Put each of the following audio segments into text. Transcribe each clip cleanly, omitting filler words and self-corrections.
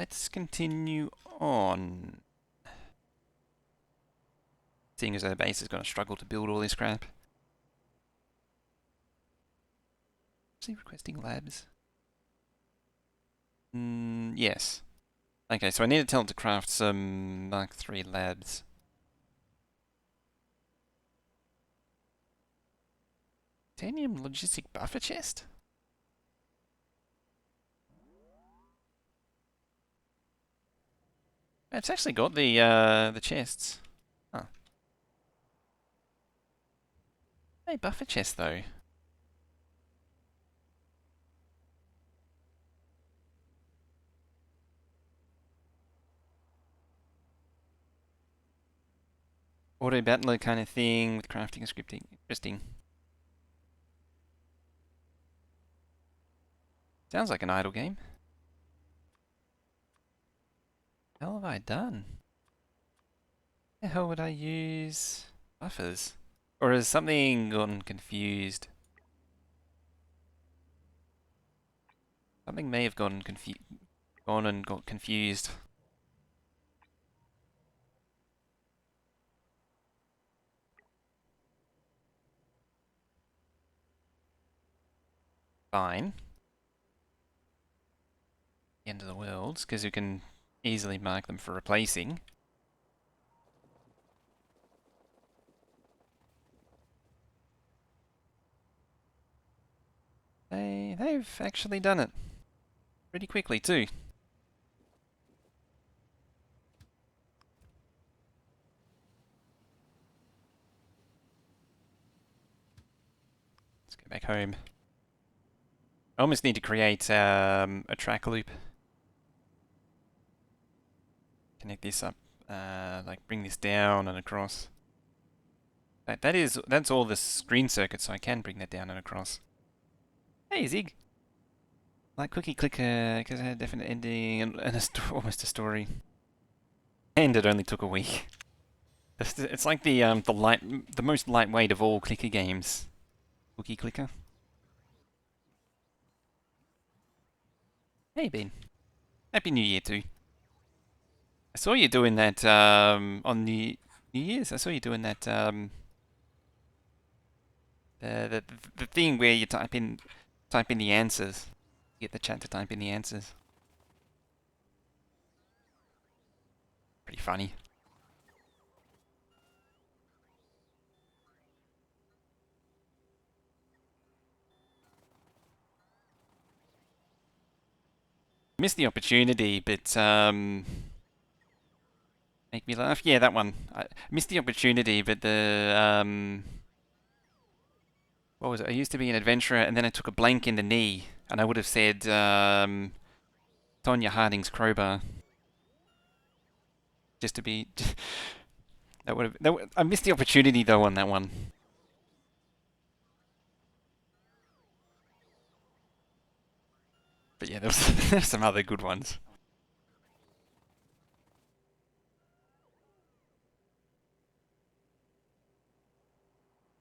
Let's continue on. Seeing as our base is going to struggle to build all this crap. Is he requesting labs? Yes. Okay, so I need to tell him to craft some Mark III labs. Titanium logistic buffer chest? It's actually got the chests. Huh. Hey, buffer chest though. Auto battler kind of thing with crafting and scripting. Interesting. Sounds like an idle game. What the hell have I done? The hell would I use buffers? Or has something gotten confused? Something may have gone and got confused. Fine. The end of the world, because you can easily mark them for replacing. They've actually done it. Pretty quickly too. Let's go back home. I almost need to create a track loop. Connect this up, like bring this down and across. That's all the screen circuits, so I can bring that down and across. Hey Zig! Like Cookie Clicker, because it had a definite ending and almost a story. And it only took a week. It's like the most lightweight of all clicker games. Cookie Clicker. Hey Ben. Happy New Year too. I saw you doing that on New Year's. I saw you doing that the thing where you type in the answers. You get the chat to type in the answers. Pretty funny. Missed the opportunity, but make me laugh. Yeah, that one. I missed the opportunity, but what was it? I used to be an adventurer, and then I took a blank in the knee, and I would have said Tonya Harding's crowbar. Just to be, that would have. I missed the opportunity though on that one. But yeah, there's some other good ones.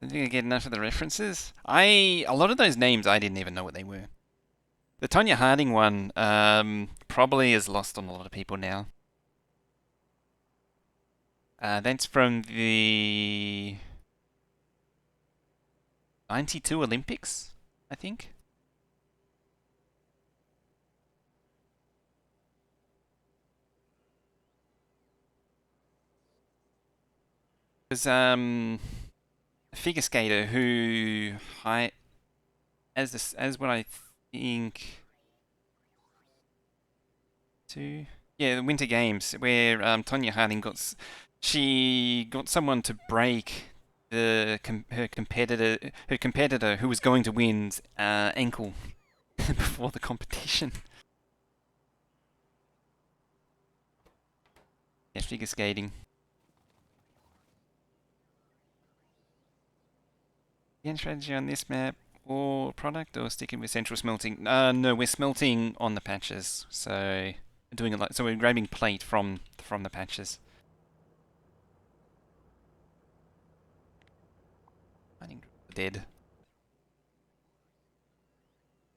I think I get enough of the references. A lot of those names I didn't even know what they were. The Tonya Harding one probably is lost on a lot of people now. That's from the 92 Olympics, I think. There's a figure skater who as what I think the Winter Games where Tonya Harding she got someone to break her competitor who was going to win's ankle before the competition. Yeah, figure skating. Again, strategy on this map or product or sticking with central smelting? No, we're smelting on the patches, so doing it like so. We're grabbing plate from the patches. I think dead.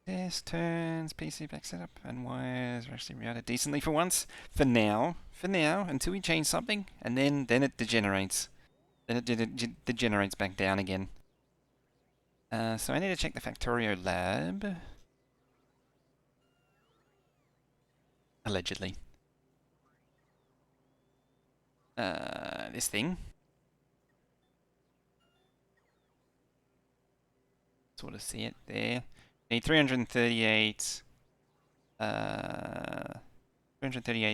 This turns PC back setup and wires are actually routed decently for once. For now, until we change something, and then it degenerates. Then it degenerates back down again. So I need to check the Factorio lab. Allegedly. This thing. Sort of see it there. Need 338,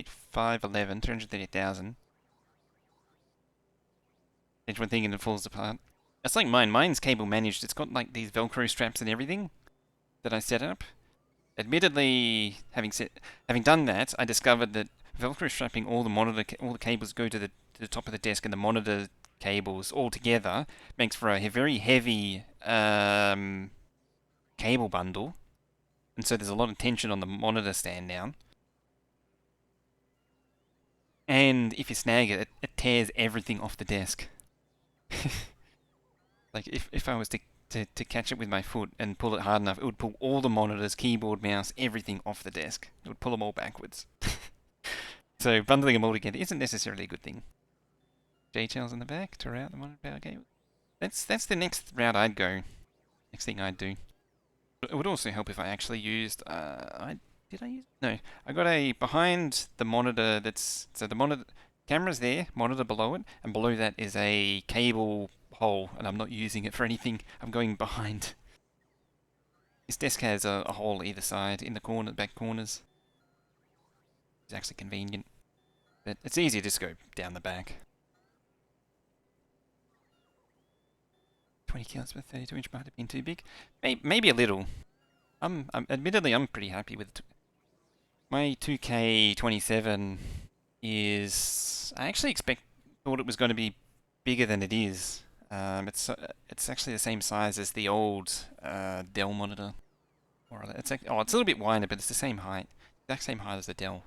511, 338,000. Each one thing and it falls apart. It's like mine. Mine's cable managed. It's got like these Velcro straps and everything that I set up. Admittedly, having done that, I discovered that Velcro strapping all the cables go to the top of the desk, and the monitor cables all together makes for a very heavy cable bundle, and so there's a lot of tension on the monitor stand down. And if you snag it, it tears everything off the desk. Like if I was to catch it with my foot and pull it hard enough, it would pull all the monitors, keyboard, mouse, everything off the desk. It would pull them all backwards. So bundling them all together isn't necessarily a good thing. J-tails in the back to route the monitor power cable. That's the next route I'd go. Next thing I'd do. It would also help if I actually used. Did I use? No, I got a behind the monitor. So the monitor camera's there, monitor below it, and below that is a cable hole, and I'm not using it for anything. I'm going behind. This desk has a hole either side in the back corners. It's actually convenient, but it's easier to just go down the back. 20 kilos per 32-inch might have been too big. Maybe a little. Admittedly, I'm pretty happy with it. My 2K27 is... I actually thought it was going to be bigger than it is. It's actually the same size as the old Dell monitor. It's a little bit wider, but it's the same height. Exact same height as the Dell.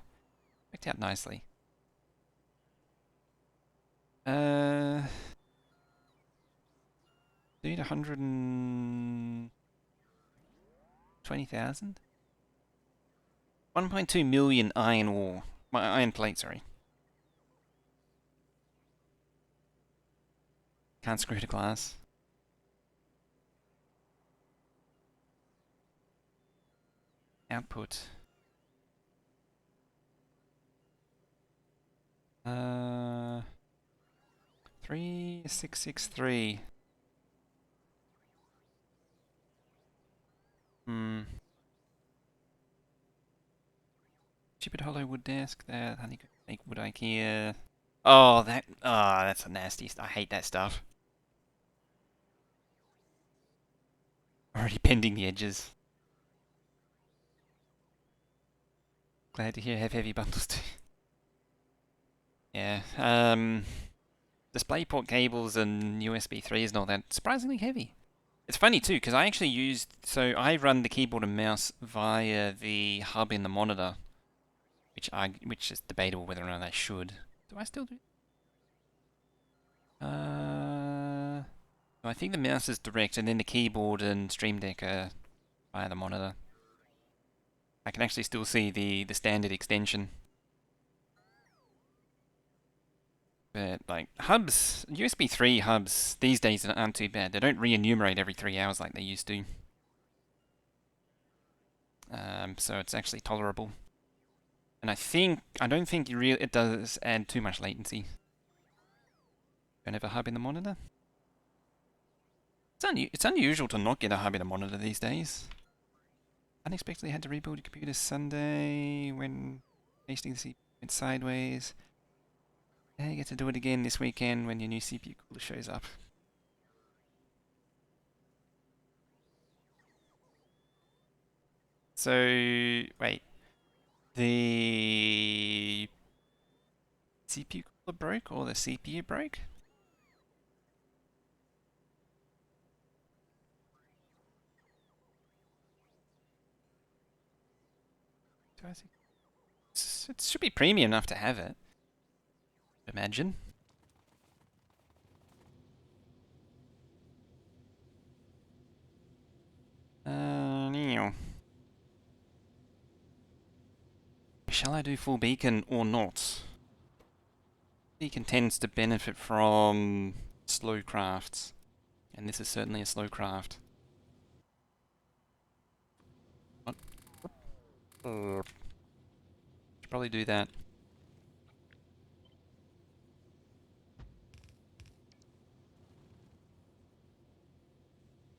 Worked out nicely. Dude, 120,000? 1.2 million iron ore. Iron plate, sorry. Can't screw to glass. Output. 3663. Stupid hollow wood desk. That honeycomb make wood IKEA. Oh, that's a nasty. I hate that stuff. Already bending the edges. Glad to hear I have heavy bundles too. Yeah. DisplayPort cables and USB 3s and all that surprisingly heavy. It's funny too because I actually I run the keyboard and mouse via the hub in the monitor, which is debatable whether or not I should. Do I still do? I think the mouse is direct, and then the keyboard and Stream Deck are via the monitor. I can actually still see the standard extension. But like hubs, USB 3 hubs these days aren't too bad. They don't re-enumerate every 3 hours like they used to. So it's actually tolerable. And I don't think it does add too much latency. Don't have a hub in the monitor? It's unusual to not get a hub in a monitor these days. Unexpectedly had to rebuild your computer Sunday when pasting the CPU went sideways. Yeah, you get to do it again this weekend when your new CPU cooler shows up. So, wait. The CPU cooler broke or the CPU broke? Do I think it should be premium enough to have it. Imagine. Neo. shall I do full beacon or not? Beacon tends to benefit from slow crafts, and this is certainly a slow craft. What? Should probably do that.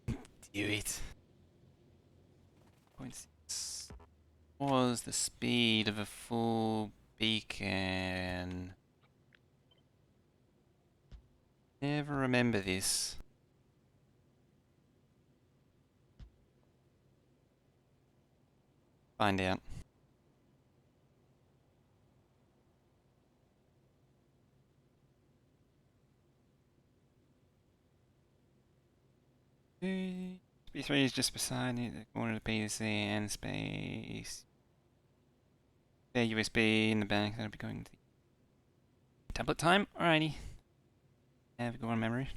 Do it. 0.6 was the speed of a full beacon. Never remember this. Find out. B3 is just beside it, the corner of the PC and space. There, USB in the back, that'll be going to the tablet time. Alrighty. Have a go on memory.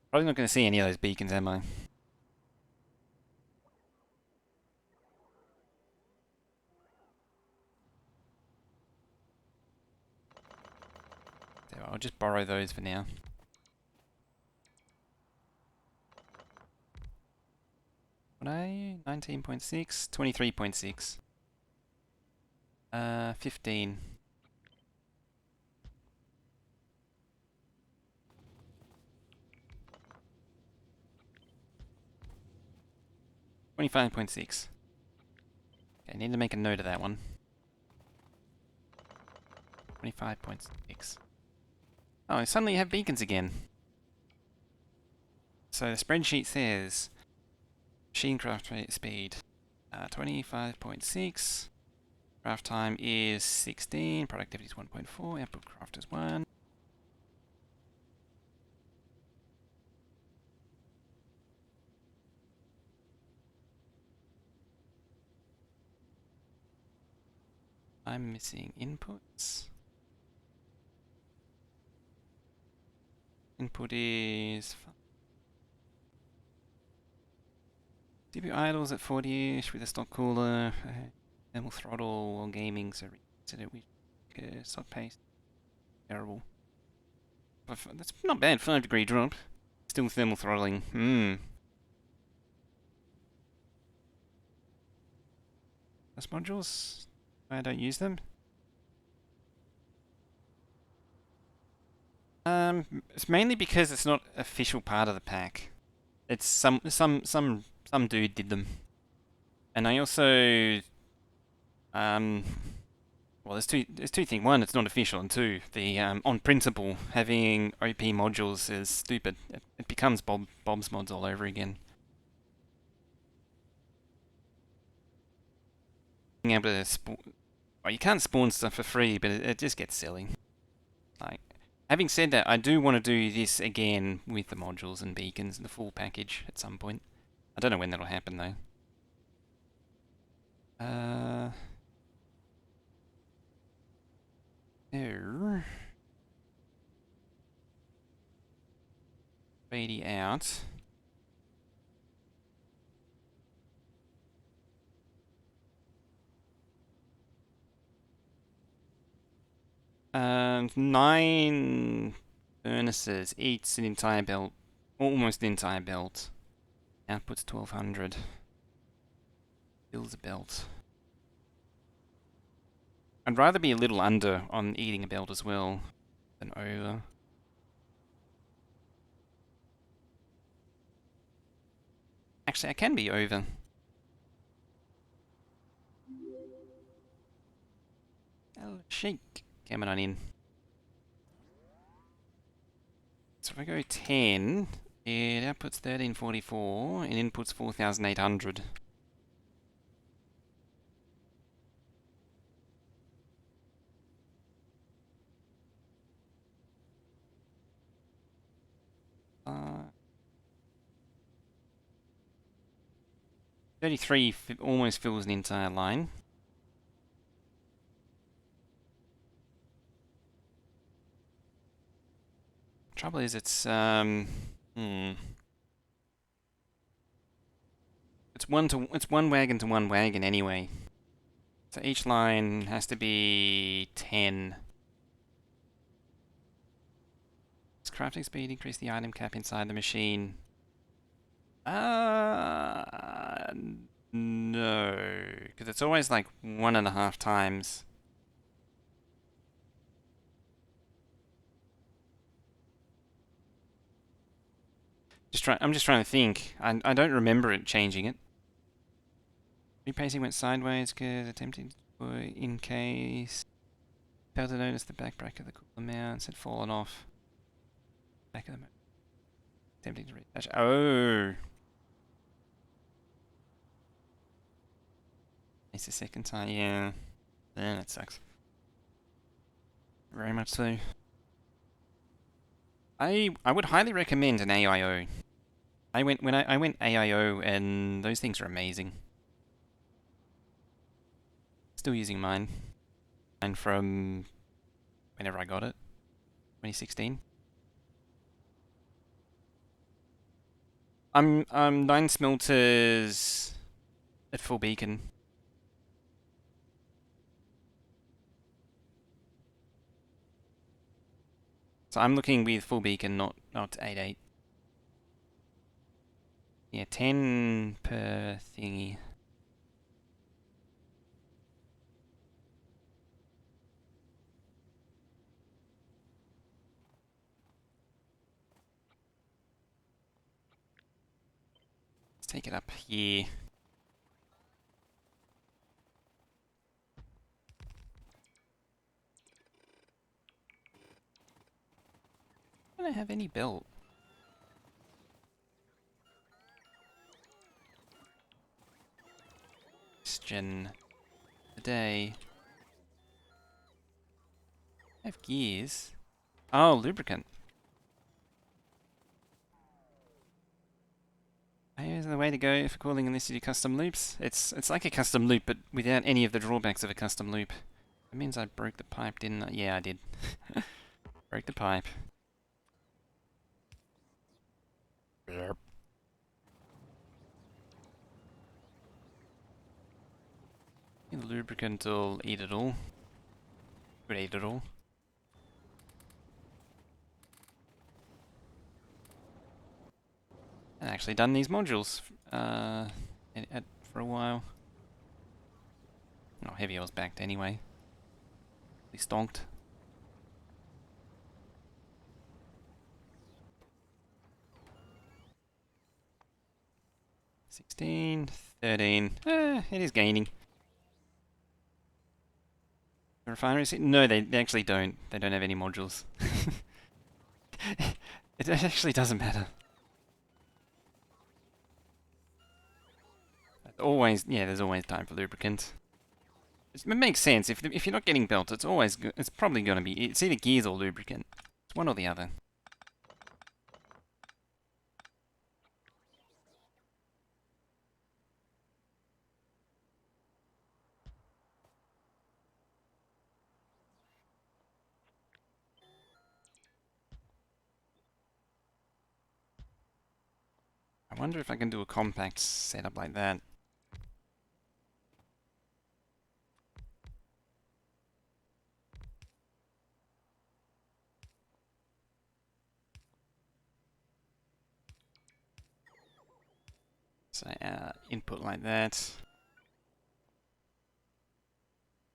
Probably not going to see any of those beacons, am I? So I'll just borrow those for now. What are you? 19.6, 23.6. 15. $25.6. Okay, I need to make a note of that one. 25.6. Oh, I suddenly have beacons again. So the spreadsheet says machine craft rate speed 25.6. Craft time is 16. Productivity is 1.4. Output craft is 1. I'm missing inputs. Input is CPU idles at 40ish with a stock cooler. Thermal throttle while gaming, so reset it with stock pace. Terrible. That's not bad, 5-degree drop. Still thermal throttling. Those modules? I don't use them. It's mainly because it's not official part of the pack. It's some dude did them. And I also well, there's two things. One, it's not official, and two, the on principle, having OP modules is stupid. It becomes Bob's mods all over again. Being able to spawn, well, you can't spawn stuff for free, but it just gets silly. Like, having said that, I do want to do this again with the modules and beacons and the full package at some point. I don't know when that'll happen though. There. 80 out. And 9 furnaces, eats an entire belt, almost the entire belt. Output's 1200. Fills a belt. I'd rather be a little under on eating a belt as well than over. Actually, I can be over. Oh, shake. Coming on in. So if I go 10, it outputs 1344 and inputs 4800. Uh, 33 almost fills an entire line. Trouble is, it's because it's one wagon to one wagon anyway. So each line has to be 10. Does crafting speed increase the item cap inside the machine? Uh, no, because it's always like 1.5 times. I'm just trying to think. I don't remember it changing it. Repacing went sideways because attempting to in case. Failed to notice the back bracket of the cooler mounts had fallen off. Back of the attempting to reattach. Oh, it's the second time. Yeah, that sucks. Very much so. I would highly recommend an AIO. I went AIO and those things are amazing. Still using mine. Mine from whenever I got it. 2016. I'm 9 smelters at full beacon. So I'm looking with full beacon, not 8.8. Yeah, 10 per thingy. Let's take it up here. I don't have any belt. Question today. I have gears. Oh, lubricant. Here's the way to go for calling unless you do custom loops. It's like a custom loop, but without any of the drawbacks of a custom loop. That means I broke the pipe, didn't I? Yeah, I did. Broke the pipe. Yep. The lubricant will eat it all. Could eat it all. I've actually done these modules for a while. Not heavy oil's backed anyway. They stonked. 16, 13. It is gaining. The refineries? No, they actually don't. They don't have any modules. It actually doesn't matter. Always, yeah, there's always time for lubricant. It makes sense. If you're not getting belt, it's probably going to be, it's either gears or lubricant. It's one or the other. I wonder if I can do a compact setup like that. So input like that.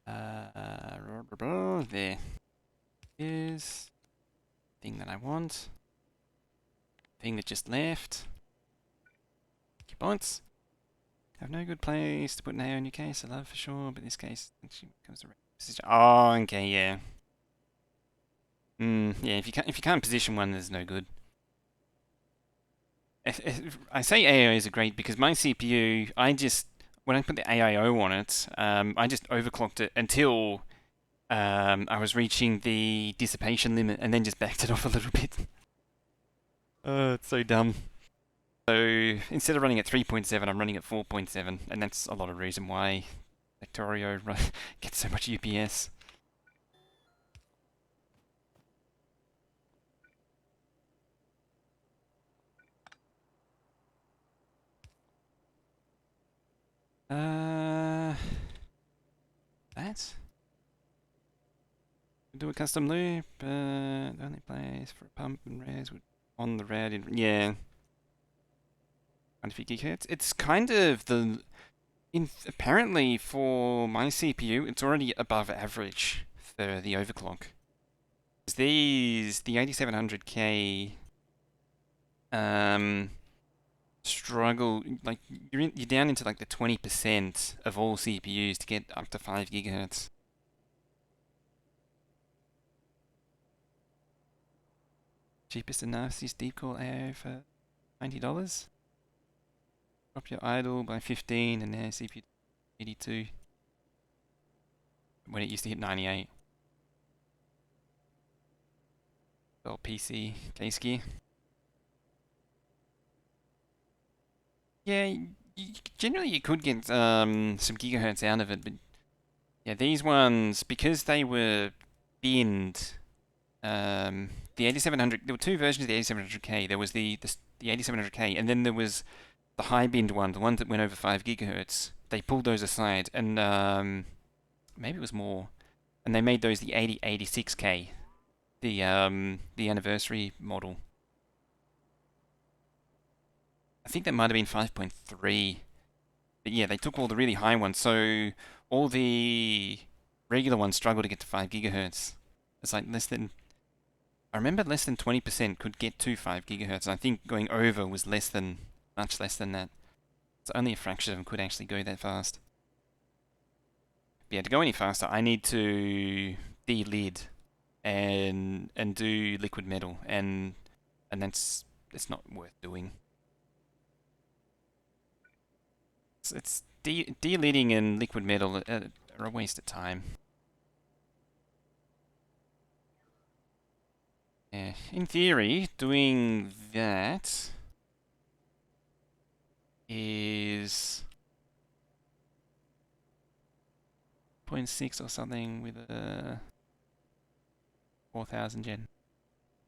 There is thing that I want. Thing that just left. Keep have no good place to put an AO in your case. I love for sure, but this case actually comes around. Oh, okay, yeah. Yeah. If you can't position one, there's no good. I say AIOs are great because my CPU, when I put the AIO on it, I just overclocked it until I was reaching the dissipation limit and then just backed it off a little bit. It's so dumb. So instead of running at 3.7, I'm running at 4.7, and that's a lot of reason why Factorio gets so much UPS. That? Do a custom loop, the only place for a pump and res would on the red in, yeah. 150 gigahertz. It's kind of apparently for my CPU, it's already above average for the overclock. The 8700K, struggle, like, you're down into like the 20% of all CPUs to get up to 5 gigahertz. Cheapest enough is deep core AO for $90. Drop your idle by 15 and now CPU 82 when it used to hit 98. Well, PC case gear. Yeah, generally you could get some gigahertz out of it, but yeah, these ones, because they were binned, the 8700, there were two versions of the 8700K. There was the 8700K, and then there was the high binned one, the one that went over 5 gigahertz. They pulled those aside, and maybe it was more, and they made those the 8086K, the anniversary model. I think that might have been 5.3. But yeah, they took all the really high ones, so all the regular ones struggle to get to 5 gigahertz. It's like I remember less than 20% could get to 5 gigahertz, and I think going over was much less than that. So only a fraction of them could actually go that fast. But yeah, to go any faster, I need to de-lid and do liquid metal, and it's not worth doing. It's de-lidding and liquid metal are a waste of time. Yeah, in theory, doing that is 0.6 or something with a 4000 gen.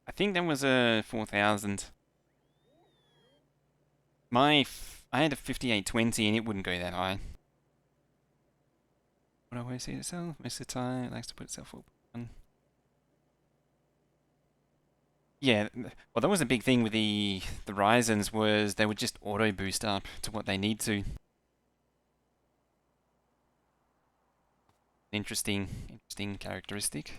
I think that was a 4000. I had a 5820 and it wouldn't go that high. Would I always see itself? Most of the time, it likes to put itself up. Yeah, well, that was a big thing with the Ryzens, was they would just auto boost up to what they need to. Interesting characteristic.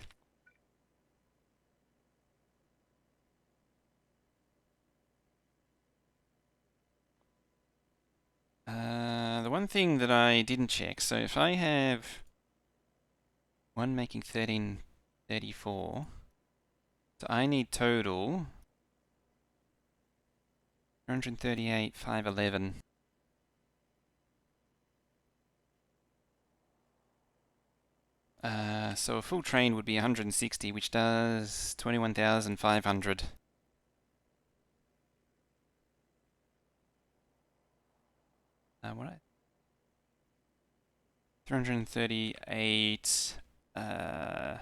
The one thing that I didn't check, so if I have one making 1334, so I need total 138, 511. So a full train would be 160, which does 21,500. What? 338, 11.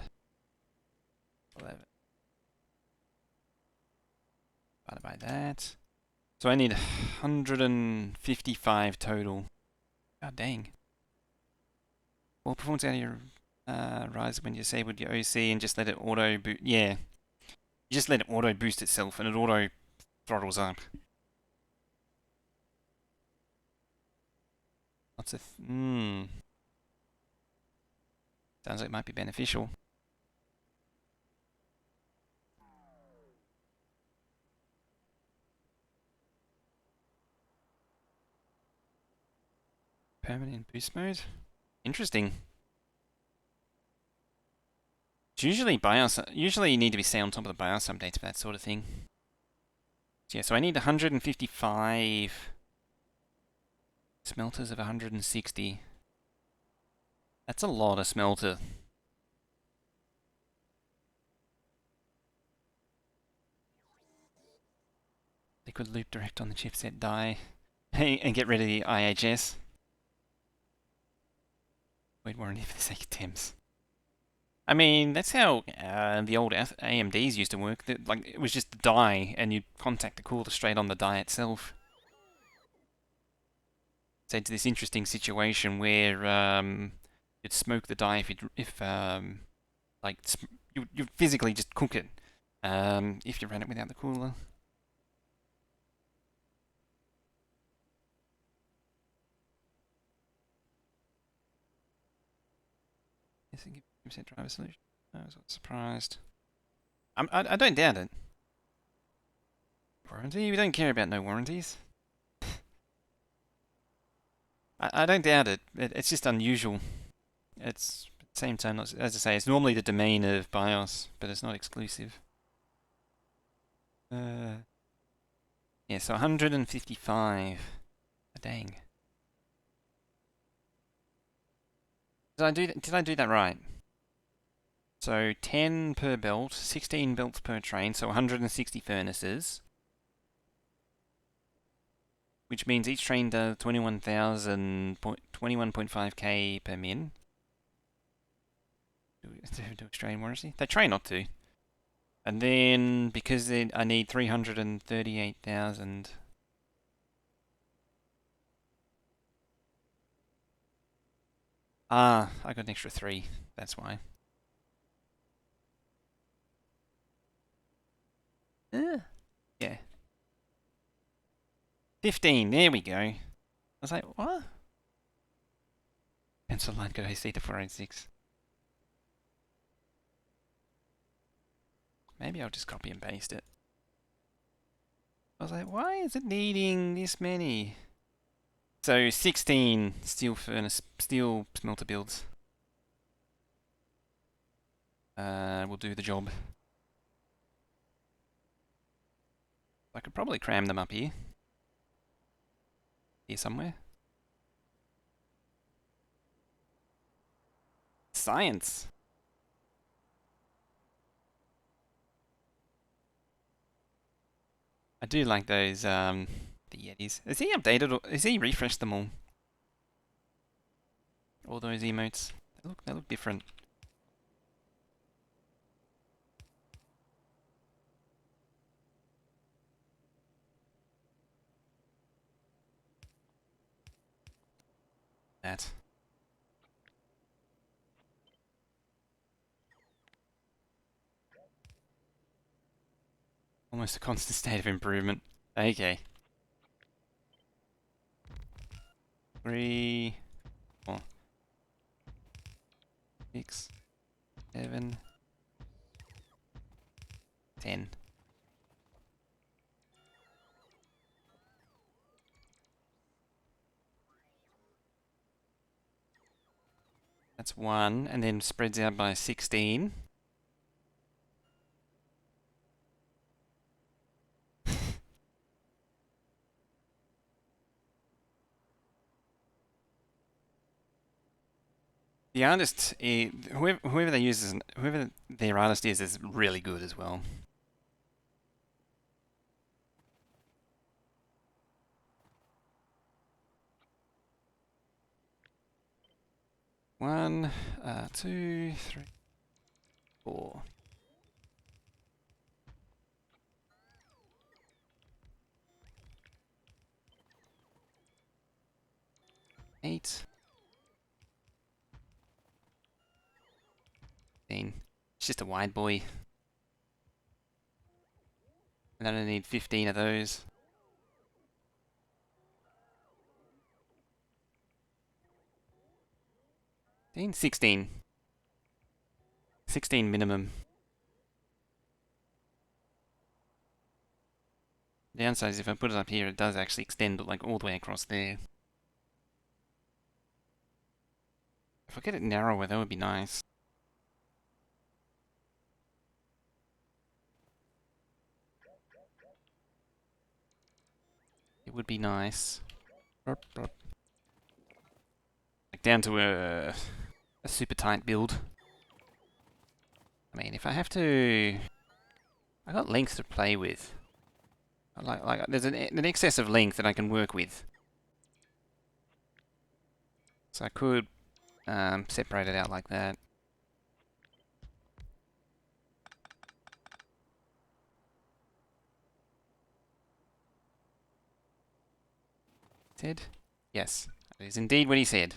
Divided by that. So I need 155 total. God dang. Well, performance out of your rise when you disabled your OC and just let it auto boost. Yeah. You just let it auto boost itself and it auto throttles up. Lots of. Sounds like it might be beneficial. Permanent boost mode? Interesting. It's usually BIOS. Usually you need to be stay on top of the BIOS updates for that sort of thing. So yeah, so I need 155 smelters of 160. That's a lot of smelter. Liquid loop direct on the chipset die. And get rid of the IHS. Wait, warranty for the sake of Thames. I mean, that's how the old AMDs used to work. Like, it was just the die, and you'd contact the cooler straight on the die itself. say to this interesting situation where you'd smoke the die if like you physically just cook it if you ran it without the cooler. Yes, 50% driver solution. I was surprised. I don't doubt it. Warranty? We don't care about no warranties. I don't doubt it. It's just unusual. It's at the same time, as I say, it's normally the domain of BIOS, but it's not exclusive. Yeah, so 155. Dang. Did I do that right? So 10 per belt, 16 belts per train, so 160 furnaces. Which means each train does 21.5k per min. Do Australian warranty? They try not to. And then, because I need 338,000. Ah, I got an extra 3. That's why. Yeah. 15, there we go. I was like, what? Pencil line could I see to 486? Maybe I'll just copy and paste it. I was like, why is it needing this many? So 16 steel smelter builds. Will do the job. I could probably cram them up here. Here somewhere. Science. I do like those, the Yetis. Has he updated, or has he refreshed them all? All those emotes. They look different. That. Almost a constant state of improvement. Okay. 3, 4, 6, 7, 10. That's 1, and then spreads out by 16. The artist, whoever they use, whoever their artist is really good as well. One, 2, 3, 4. 8. 15. It's just a wide boy. And then I need 15 of those. 16. 16 minimum. The downside is if I put it up here, it does actually extend like all the way across there. If I get it narrower, that would be nice. It would be nice. Like down to a super tight build. I mean, if I have to... I got length to play with. There's an excess of length that I can work with. So I could separate it out like that. Ted? Yes. That is indeed what he said.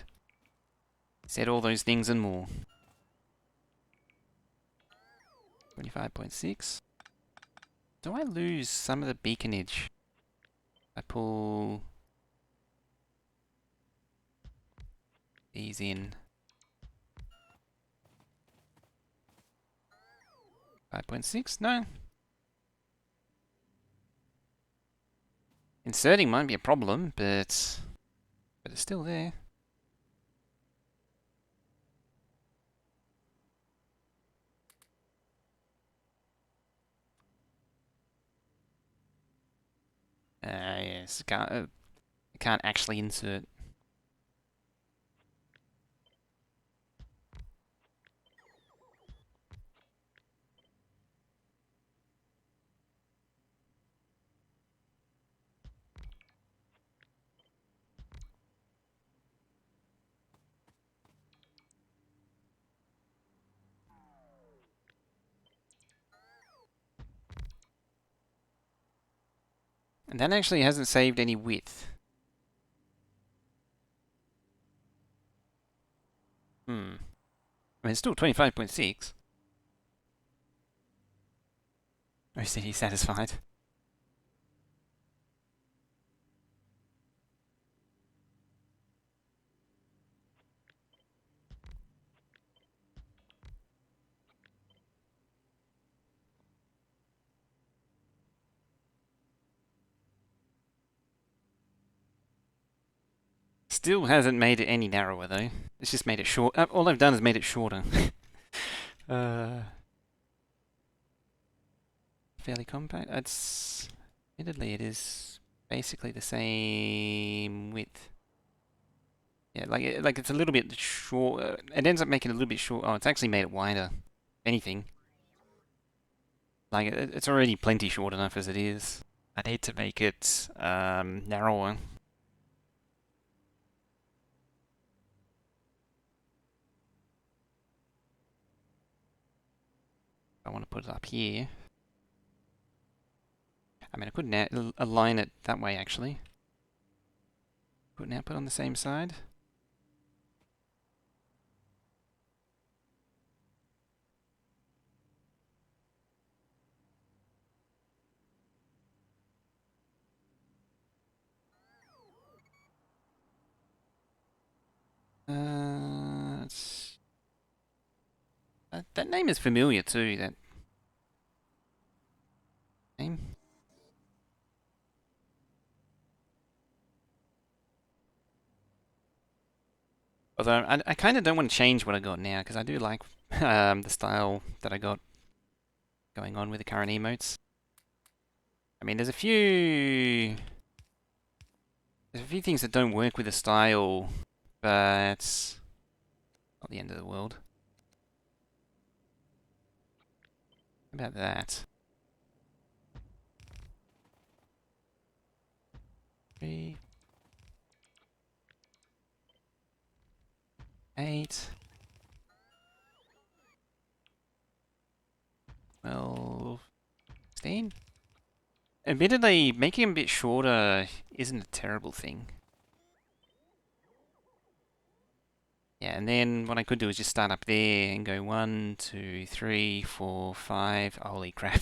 He said all those things and more. 25.6. Do I lose some of the beaconage? I pull these in. 5.6? No. Inserting might be a problem, but it's still there. Yes, I can't actually insert. And that actually hasn't saved any width. I mean, it's still 25.6. Or is he satisfied? Still hasn't made it any narrower though. It's just made it short. All I've done is made it shorter. uh, Fairly compact. Admittedly, it is basically the same width. Yeah, like it's a little bit short. It ends up making it a little bit short. Oh, it's actually made it wider. Anything. Like it's already plenty short enough as it is. I need to make it narrower. I want to put it up here. I mean, I could now align it that way actually. Put it on the same side. That name is familiar too. That name. Although I kind of don't want to change what I got now because I do like the style that I got going on with the current emotes. I mean, there's a few things that don't work with the style, but not the end of the world. How about that? 3, 8, 12, 16. Admittedly, making them a bit shorter isn't a terrible thing. Yeah, and then what I could do is just start up there and go 1, 2, 3, 4, 5. Holy crap.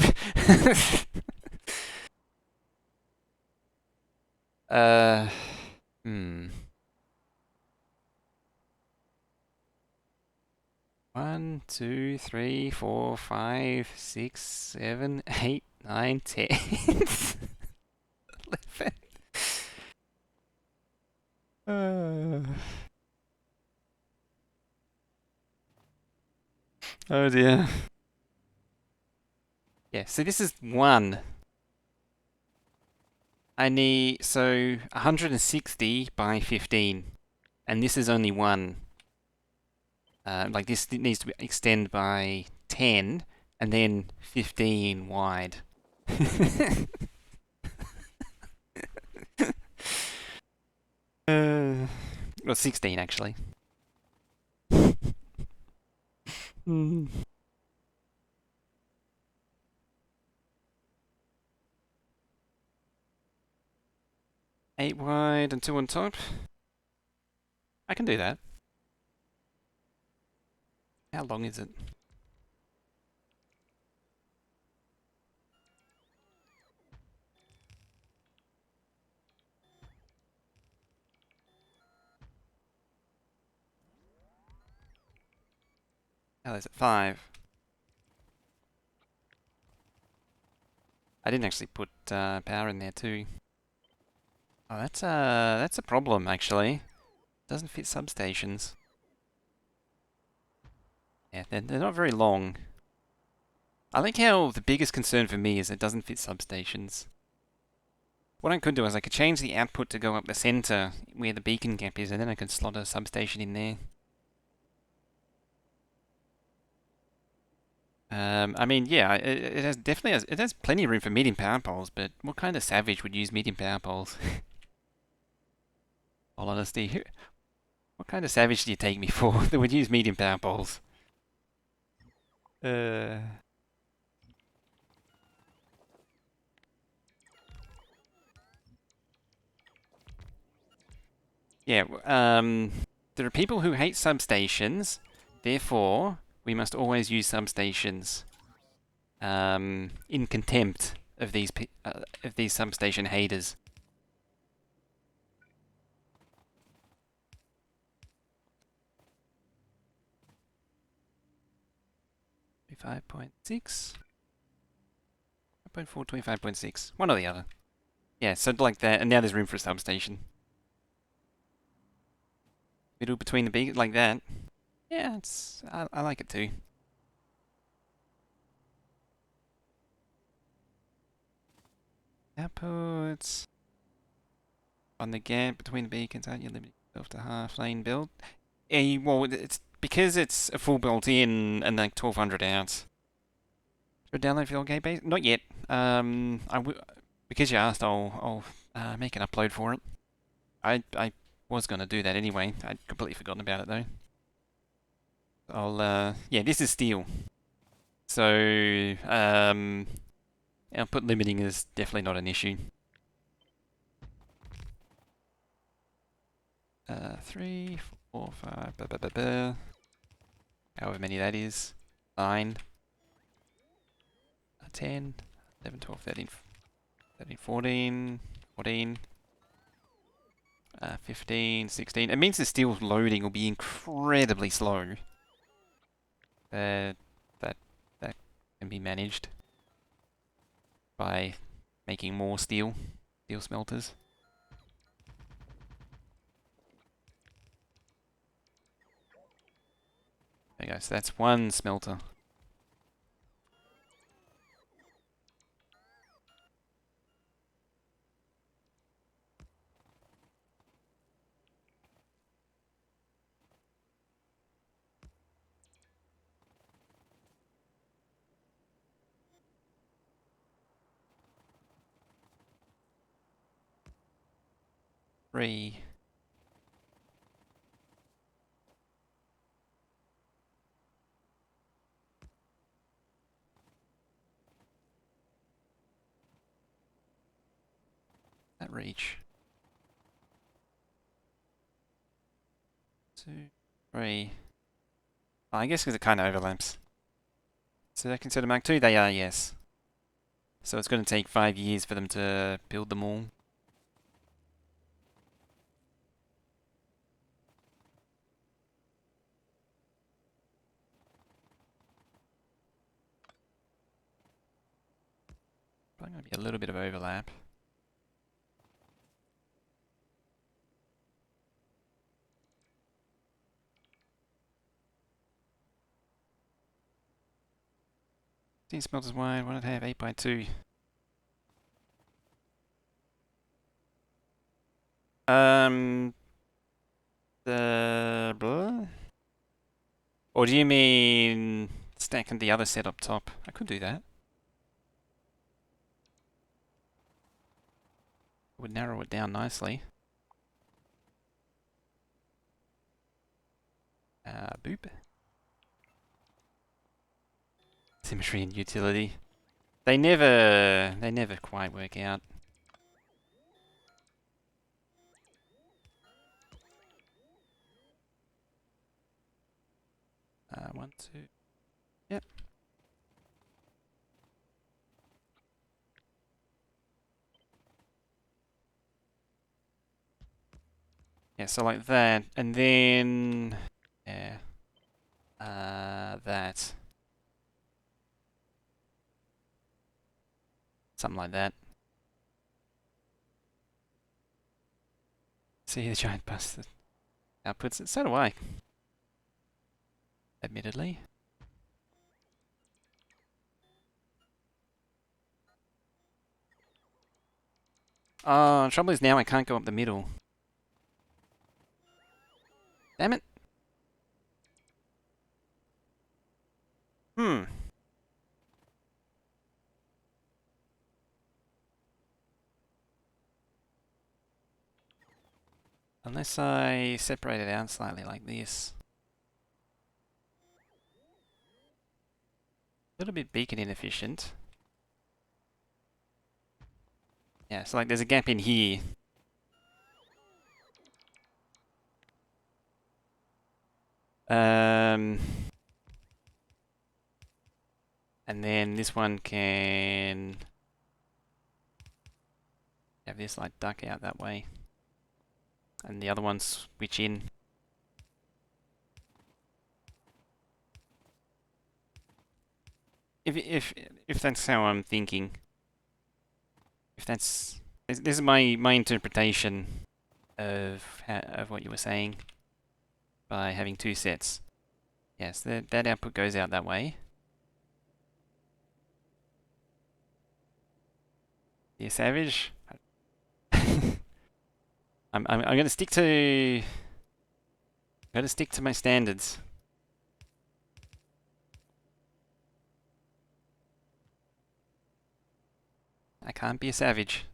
uh, hmm. 1, 2, 3, 4, 5, 6, 7, 8, 9, 10. 11. Oh dear. Yeah, so this is 1. I need, so 160 by 15. And this is only 1. Like this needs to extend by 10 and then 15 wide. Well, 16 actually. Mm. 8 wide and 2 on top. I can do that. How long is it? How is it? 5. I didn't actually put power in there too. Oh, that's a problem actually. Doesn't fit substations. Yeah, they're not very long. I like how the biggest concern for me is it doesn't fit substations. What I could do is I could change the output to go up the center where the beacon gap is, and then I could slot a substation in there. I mean, yeah, it has definitely it has plenty of room for medium power poles, but what kind of savage would use medium power poles? All honesty, what kind of savage do you take me for that would use medium power poles? Uh, yeah, there are people who hate substations, therefore we must always use substations. In contempt of these substation haters. 25.6, 5.4, 25.6, one or the other. Yeah, so like that, and now there's room for a substation. Middle between the big, like that. Yeah, I like it too. Outputs on the gap between the beacons, aren't you limiting yourself to half lane build? Well, it's because it's a full built in and like 1200 out. Should I download for your Megabase? Not yet. Because you asked, I'll make an upload for it. I was gonna do that anyway. I'd completely forgotten about it though. Yeah, this is steel. So output limiting is definitely not an issue. 3, 4, 5, however many that is. 9, 10, 11, 12, 13, 13, 14, 14. 15, 16. It means the steel loading will be incredibly slow. That that can be managed by making more steel smelters. There you go. So that's one smelter. Three. That reach. 2, 3. Oh, I guess because it kind of overlaps. So they're considered Mark II? They are, yes. So it's going to take 5 years for them to build them all. Probably going to be a little bit of overlap. These smelters wide. Why don't I have 8x2? The blah? Or do you mean stacking the other set up top? I could do that. It would narrow it down nicely. Boop. Symmetry and utility. They never quite work out. 1, 2. Yep. Yeah, so like that, and then yeah, that, something like that. See the giant bus that outputs it. So do I, admittedly. Oh, trouble is now I can't go up the middle. Damn it. Hmm. Unless I separate it out slightly like this. A little bit beacon inefficient. Yeah, so like there's a gap in here. And then this one can have this like duck out that way. And the other one switch in. If that's how I'm thinking. If that's this is my interpretation of what you were saying by having two sets. Yes, that output goes out that way. You savage. I'm gonna stick to my standards. I can't be a savage.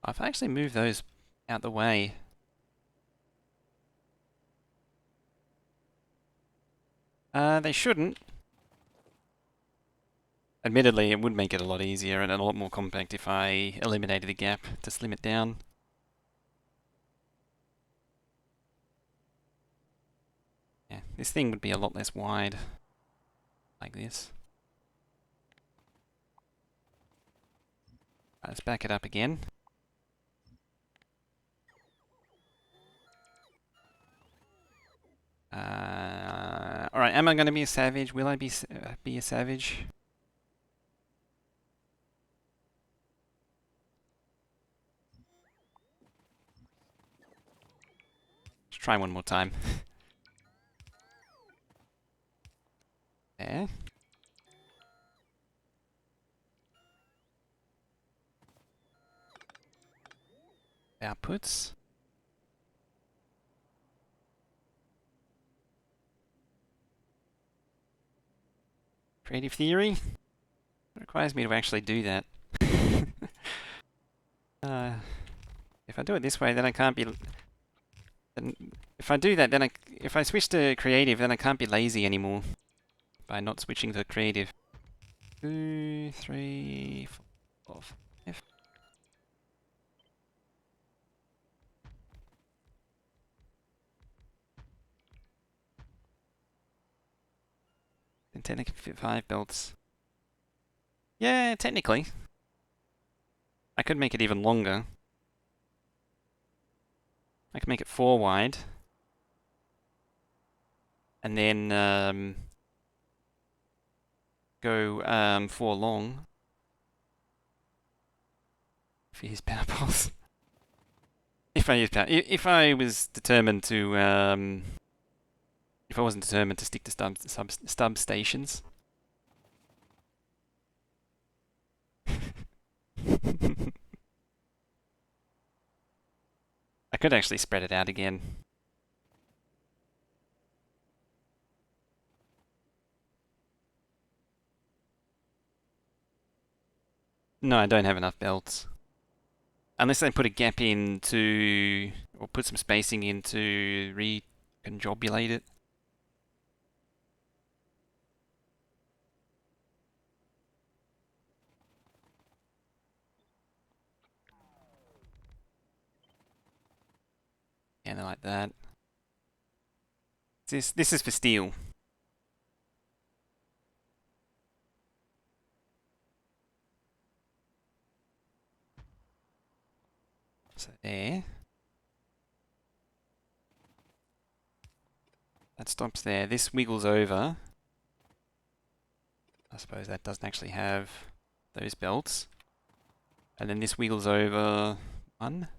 I've actually moved those out the way. They shouldn't. Admittedly, it would make it a lot easier and a lot more compact if I eliminated the gap to slim it down. Yeah, this thing would be a lot less wide. Like this. Let's back it up again. Alright, am I going to be a savage? Will I be a savage? Let's try one more time. There. Outputs. Creative theory? It requires me to actually do that. If I do it this way, then I can't be... if I do that, then if I switch to creative, then I can't be lazy anymore by not switching to creative. 2, 3, 4, 5. And technically 5 belts. Yeah, technically. I could make it even longer. I could make it 4 wide. And then go 4 long. For his power pulse. If I was determined to if I wasn't determined to stick to stub stations. I could actually spread it out again. No, I don't have enough belts. Unless I put a gap in to, or put some spacing in to reconjobulate it. And then like that. This is for steel. So there. That stops there. This wiggles over. I suppose that doesn't actually have those belts. And then this wiggles over one.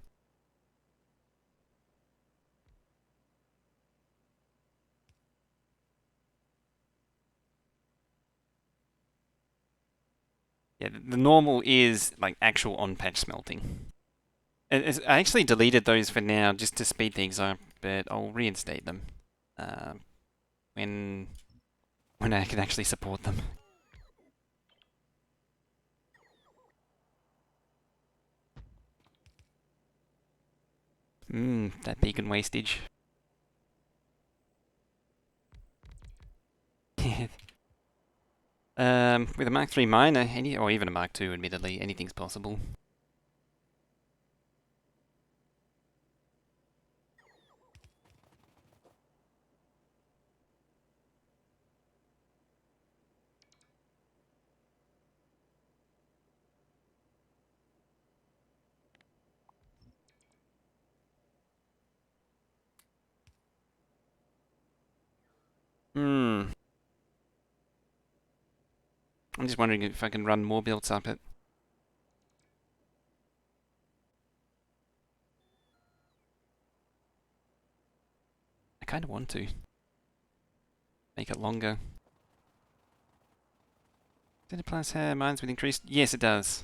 Yeah, the normal is like actual on-patch smelting. I actually deleted those for now just to speed things up, but I'll reinstate them uh, when I can actually support them. That beacon wastage. With a Mark 3 miner, or even a Mark 2, admittedly, anything's possible. I'm just wondering if I can run more builds up it. I kind of want to. Make it longer. Did the plus have mines with increased? Yes, it does.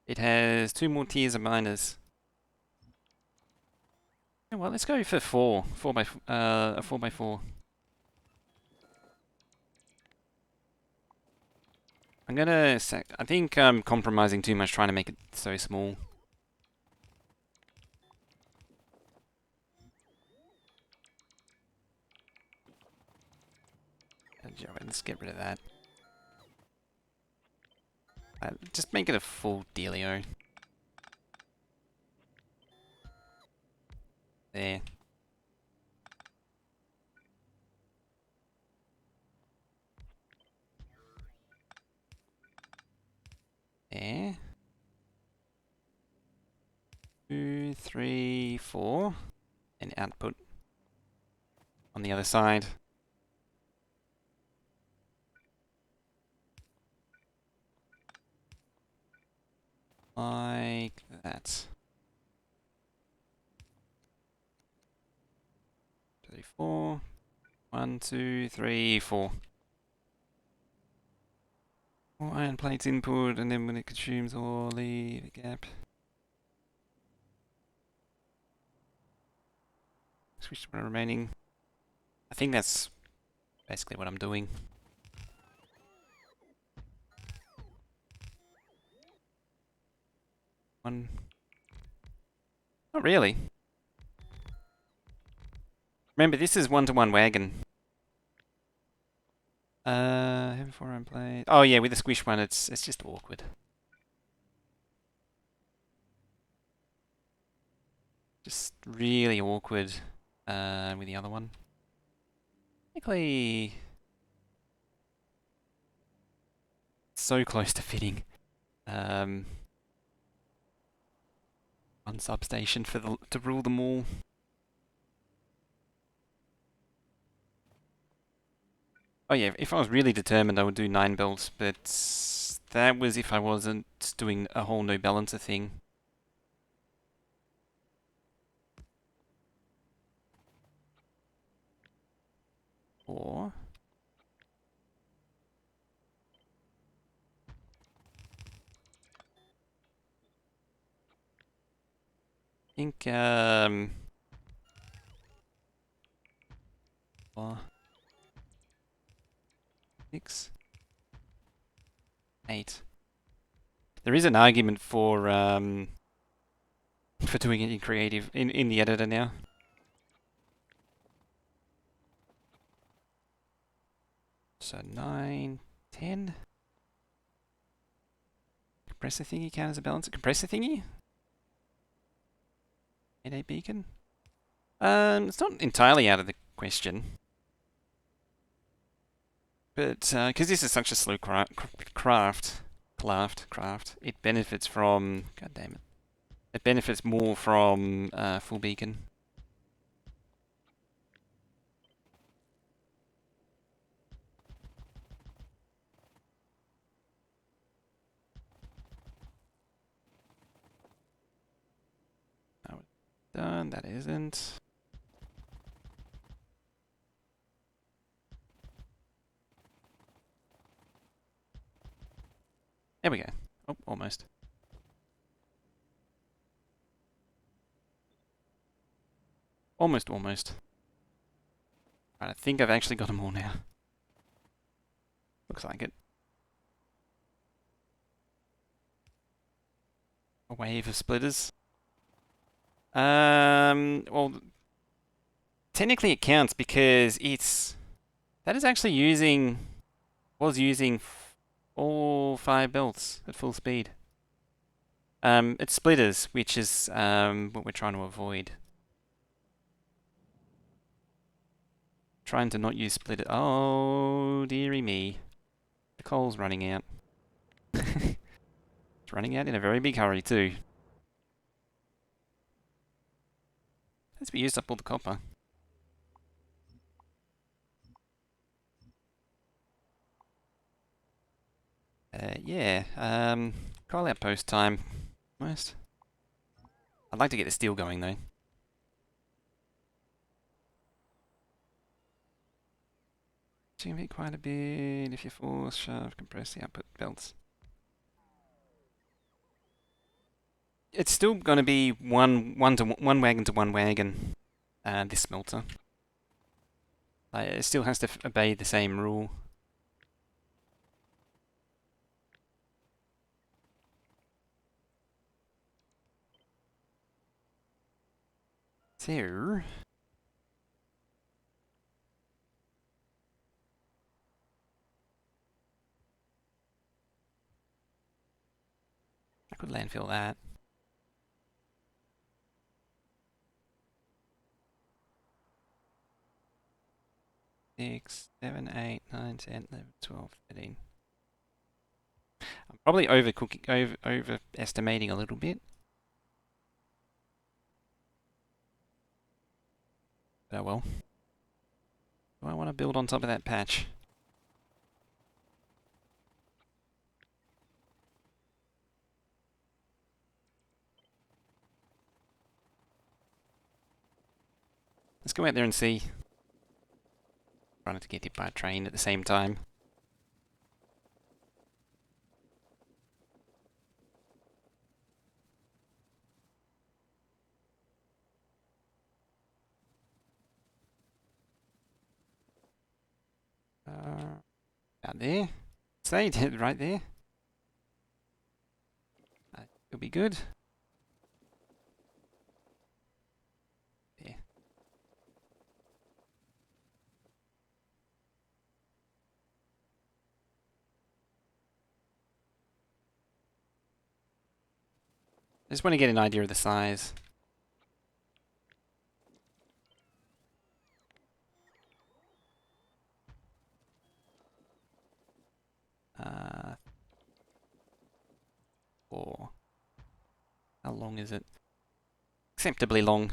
It has 2 more tiers of miners. Oh, well, let's go for 4. 4 by a 4 by 4. I'm gonna I think I'm compromising too much trying to make it so small. Let's get rid of that. Just make it a full dealio. There. There. 2, 3, 4. And output on the other side. Like that. 34. 1, 2, 3, 4. More iron plates input, and then when it consumes all, leave a gap. Switch to one remaining. I think that's basically what I'm doing. One. Not really. Remember, this is 1-to-1 wagon. Have 4 iron plate. Oh yeah, with the squish one, it's just awkward. Just really awkward with the other one. Technically, so close to fitting. One substation to rule them all. Oh yeah, if I was really determined, I would do 9 belts, but that was if I wasn't doing a whole no balancer thing. Or I think 4, 6, 8. There is an argument for doing it in creative in the editor now. So 9, 10. Compressor thingy count as a balancer. Compressor thingy? 8 beacon. It's not entirely out of the question. But, because this is such a slow craft, it benefits from, god damn it, it benefits more from full beacon. That was done, that isn't. There we go. Oh, almost. Almost. Right, I think I've actually got them all now. Looks like it. A wave of splitters. Well, technically it counts because that is actually was using all 5 belts at full speed. It's splitters, which is what we're trying to avoid. Trying to not use splitter. Oh, dearie me. The coal's running out. It's running out in a very big hurry too. As we used up all the copper. Yeah. Coal outpost time. Almost. I'd like to get the steel going though. Change it quite a bit if you force shaft compress the output belts. It's still going to be one wagon to one wagon. This smelter. It still has to obey the same rule. So, I could landfill that. 6, 7, 8, 9, 10, 11, 12, 13. I'm probably overestimating a little bit. But oh well. Do I want to build on top of that patch? Let's go out there and see. Trying to get hit by a train at the same time. Out there. Say, right there. It'll be good. There. I just want to get an idea of the size. Or how long is it? Acceptably long.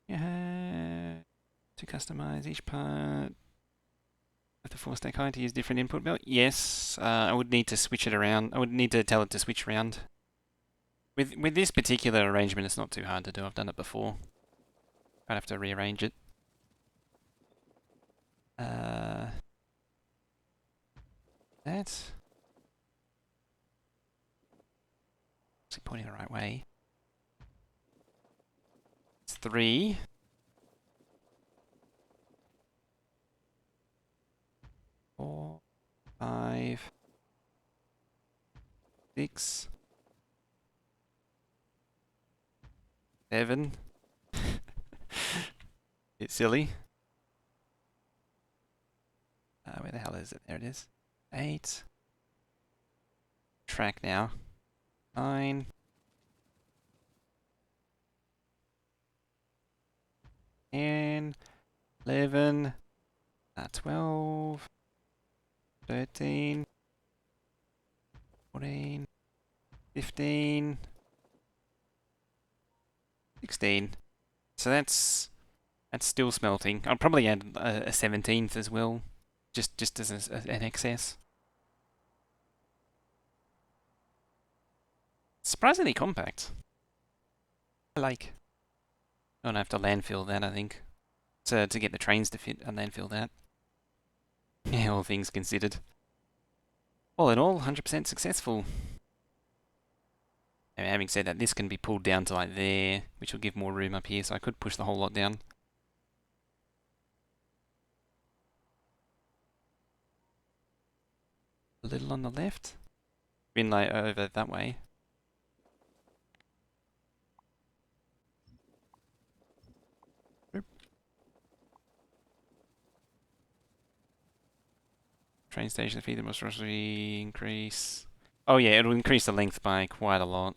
Yeah. To customize each part of the 4-stack height to use different input belt. Yes, I would need to switch it around. I would need to tell it to switch around. With this particular arrangement, it's not too hard to do. I've done it before. I'd have to rearrange it. That's actually pointing the right way. It's 3. 4, 5, 6, 7. It's silly. Where the hell is it? There it is. 8. Track now. 9. 11, 12, 13, 14, 15, 16. So that's still smelting. I'll probably add a 17th as well, just as an excess. Surprisingly compact. I like. I don't have to landfill that, I think. To get the trains to fit, I landfill that. Yeah, all things considered. All in all, 100% successful. And having said that, this can be pulled down to like there, which will give more room up here, so I could push the whole lot down. A little on the left. Been like over that way. Oop. Train station feeder must roughly increase. Oh yeah, it'll increase the length by quite a lot.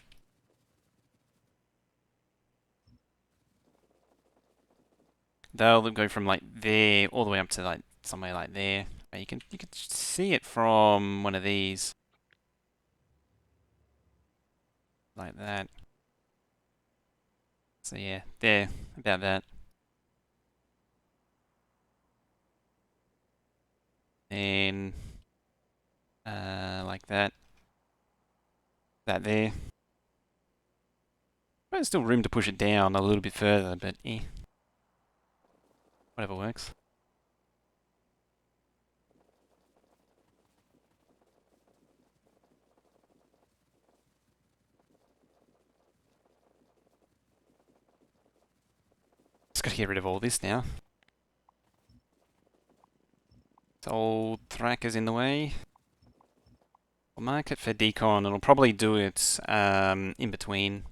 They'll go from like there all the way up to like somewhere like there. You can see it from one of these. Like that. So yeah, there, about that. And like that. That there. There's still room to push it down a little bit further, but eh. Whatever works. Just gotta get rid of all this now. This old Thracker's in the way. I'll mark it for decon. It'll probably do it in between.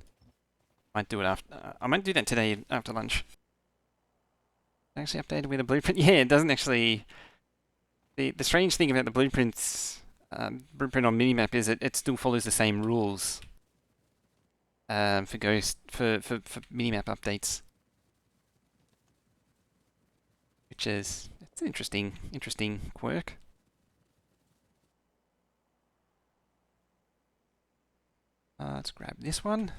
Might do it after. I might do that today after lunch. Actually updated with a blueprint. Yeah, it doesn't actually. The strange thing about the blueprints, blueprint on minimap is it still follows the same rules. For ghost for minimap updates, which is it's an interesting quirk. Let's grab this one.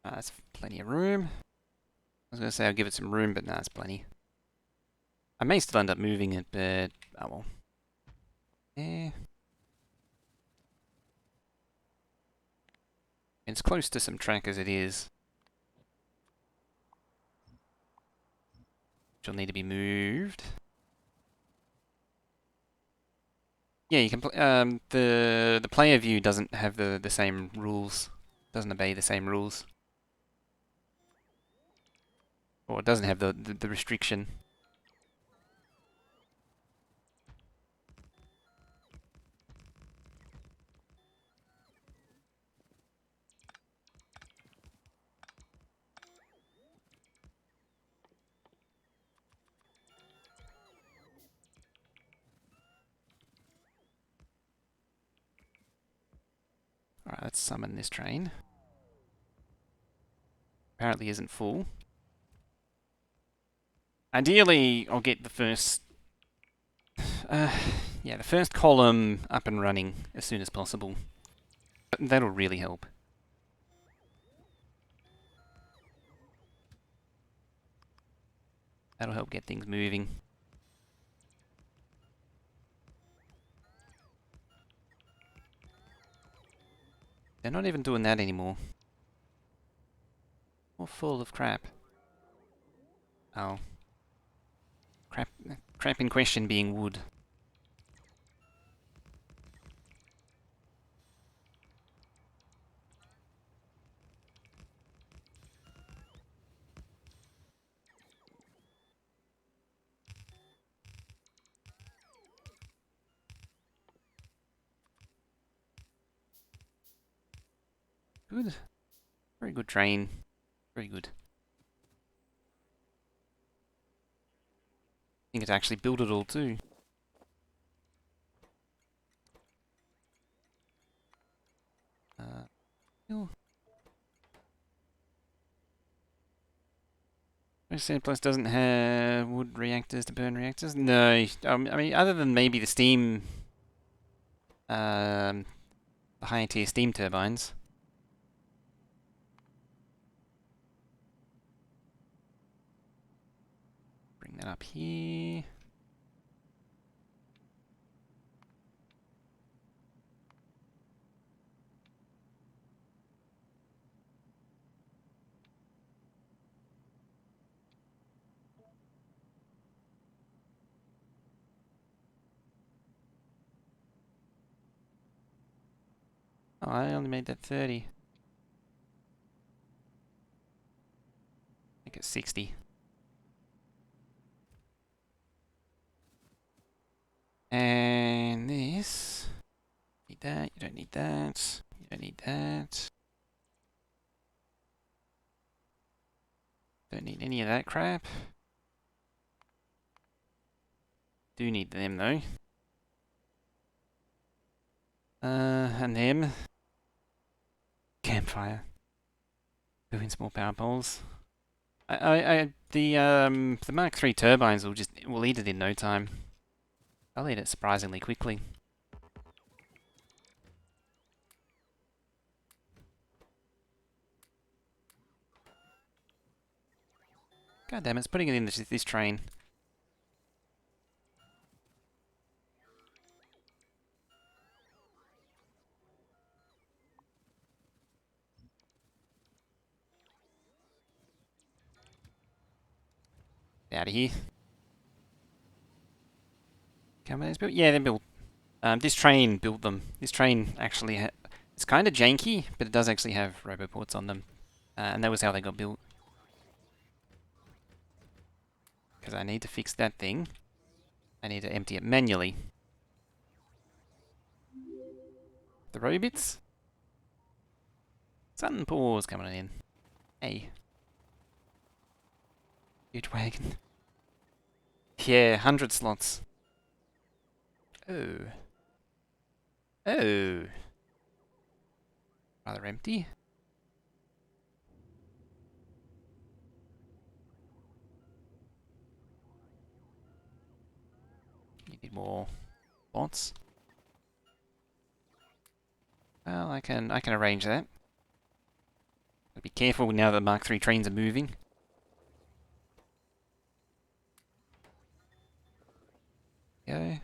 That's plenty of room. I was going to say I'll give it some room, but nah, it's plenty. I may still end up moving it, but oh well. Yeah. It's close to some track as it is. Which will need to be moved. Yeah, you can. The player view doesn't have the same rules. Doesn't obey the same rules. Or it doesn't have the restriction. Alright, let's summon this train. Apparently isn't full. Ideally, I'll get the first... yeah, the first column up and running as soon as possible. That'll really help. That'll help get things moving. They're not even doing that anymore. All full of crap. Oh. Crap in question being wood. Good. Very good train. Very good. I think it's actually built it all too. Surplus doesn't have wood reactors to burn reactors? No. I mean, other than maybe the steam, the higher tier steam turbines. Bring that up here. Oh, I only made that 30. Make it 60. And this. Need that. You don't need that. You don't need that. Don't need any of that crap. Do need them though. And them. Campfire. 2 small power poles. The Mark III turbines will eat it in no time. They'll eat it surprisingly quickly. God damn it, it's putting it in this train. Out of here. Companies built? Yeah, they're built. This train built them. This train actually it's kind of janky, but it does actually have roboports on them. And that was how they got built. Because I need to fix that thing. I need to empty it manually. The robots? Sun Paws coming in. Hey. Huge wagon. Yeah, 100 slots. Oh. Oh. Rather empty. You need more slots. Well, I can arrange that. But be careful now that Mark III trains are moving. Go.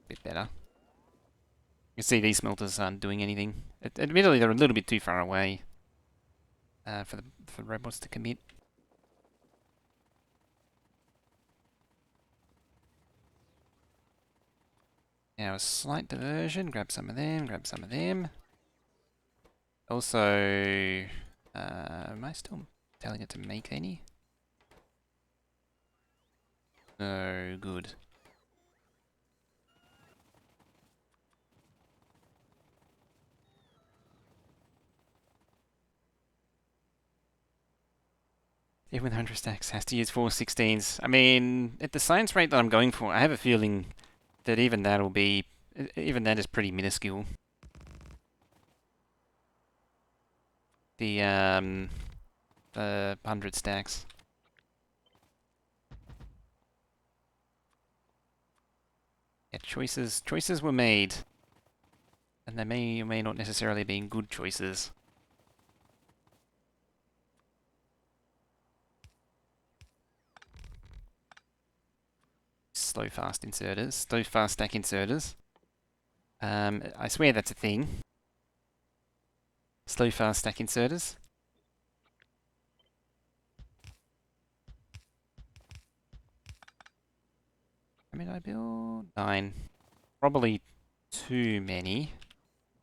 Bit better. You can see these smelters aren't doing anything. Admittedly, they're a little bit too far away for the robots to commit. Now a slight diversion. Grab some of them. Grab some of them. Also, am I still telling it to make any? No, good. Even with 100 stacks, has to use 416s. I mean, at the science rate that I'm going for, I have a feeling that even that is pretty minuscule. The 100 stacks. Yeah, choices were made. And they may or may not necessarily be good choices. Slow fast inserters. Slow fast stack inserters. I swear that's a thing. Slow fast stack inserters. How many did I build? 9. Probably too many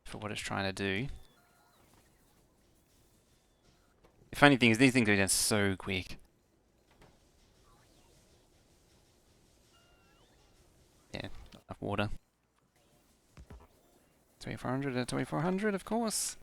for what it's trying to do. The funny thing is these things go down so quick. Yeah, not enough water. 2400 to 2400, of course.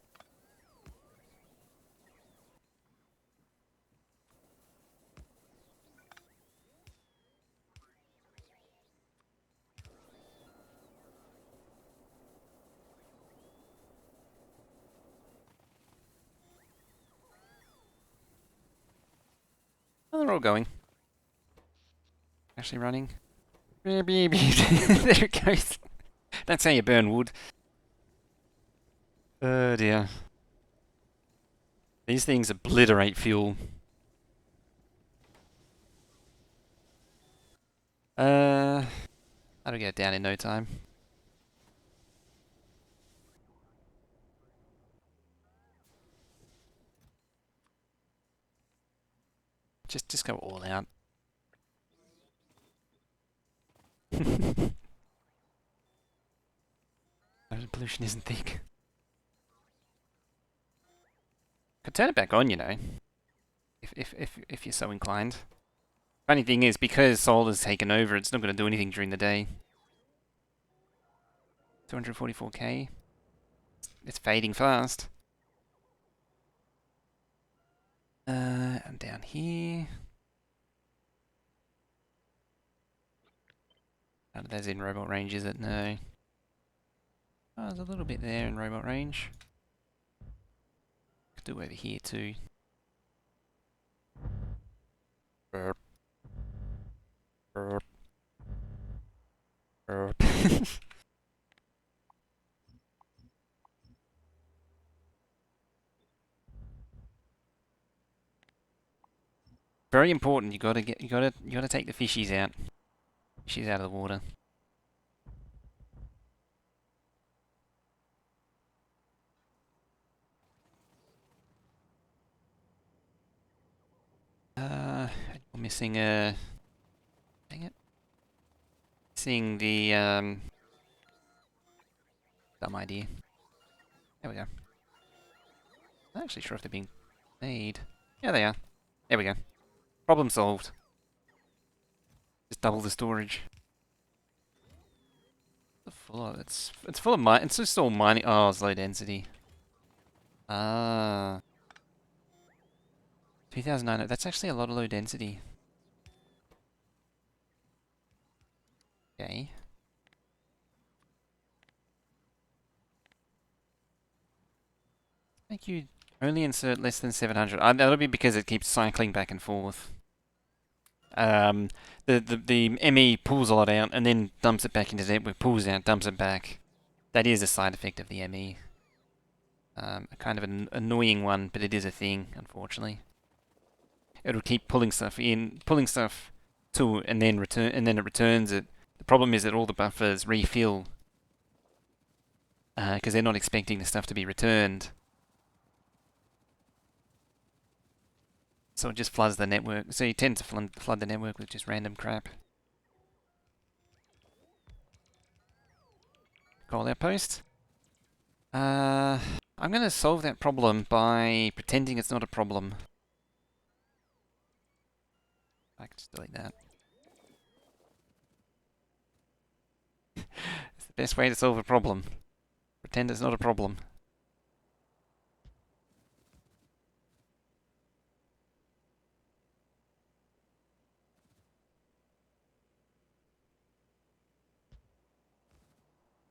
Well, we're all going. Actually running. There it goes. That's how you burn wood. Oh dear. These things obliterate fuel. That'll get down in no time. Just go all out. Pollution isn't thick. Could turn it back on, you know, if you're so inclined. Funny thing is, because solar's taken over, it's not going to do anything during the day. 244k. It's fading fast. And down here. None of that's in robot range, is it? No. Oh, there's a little bit there in robot range. Could do over here too. Burp. Burp. Burp. Very important. You gotta take the fishies out. Fishies out of the water. We're missing a. Dang it. Missing the dumb idea. There we go. I'm not actually sure if they're being made. Yeah, they are. There we go. Problem solved. Just double the storage. It's full of it's full of mine. It's just all mining. Oh, it's low density. Ah. 2009. That's actually a lot of low density. Okay. Make you only insert less than 700. That'll be because it keeps cycling back and forth. The ME pulls a lot out and then dumps it back into the network, pulls out, dumps it back. That is a side effect of the ME. A kind of an annoying one, but it is a thing, unfortunately. It'll keep pulling stuff in, pulling stuff to, and then it returns it. The problem is that all the buffers refill because they're not expecting the stuff to be returned. So it just floods the network. So you tend to flood the network with just random crap. Call outpost. I'm going to solve that problem by pretending it's not a problem. I can just delete that. It's the best way to solve a problem. Pretend it's not a problem.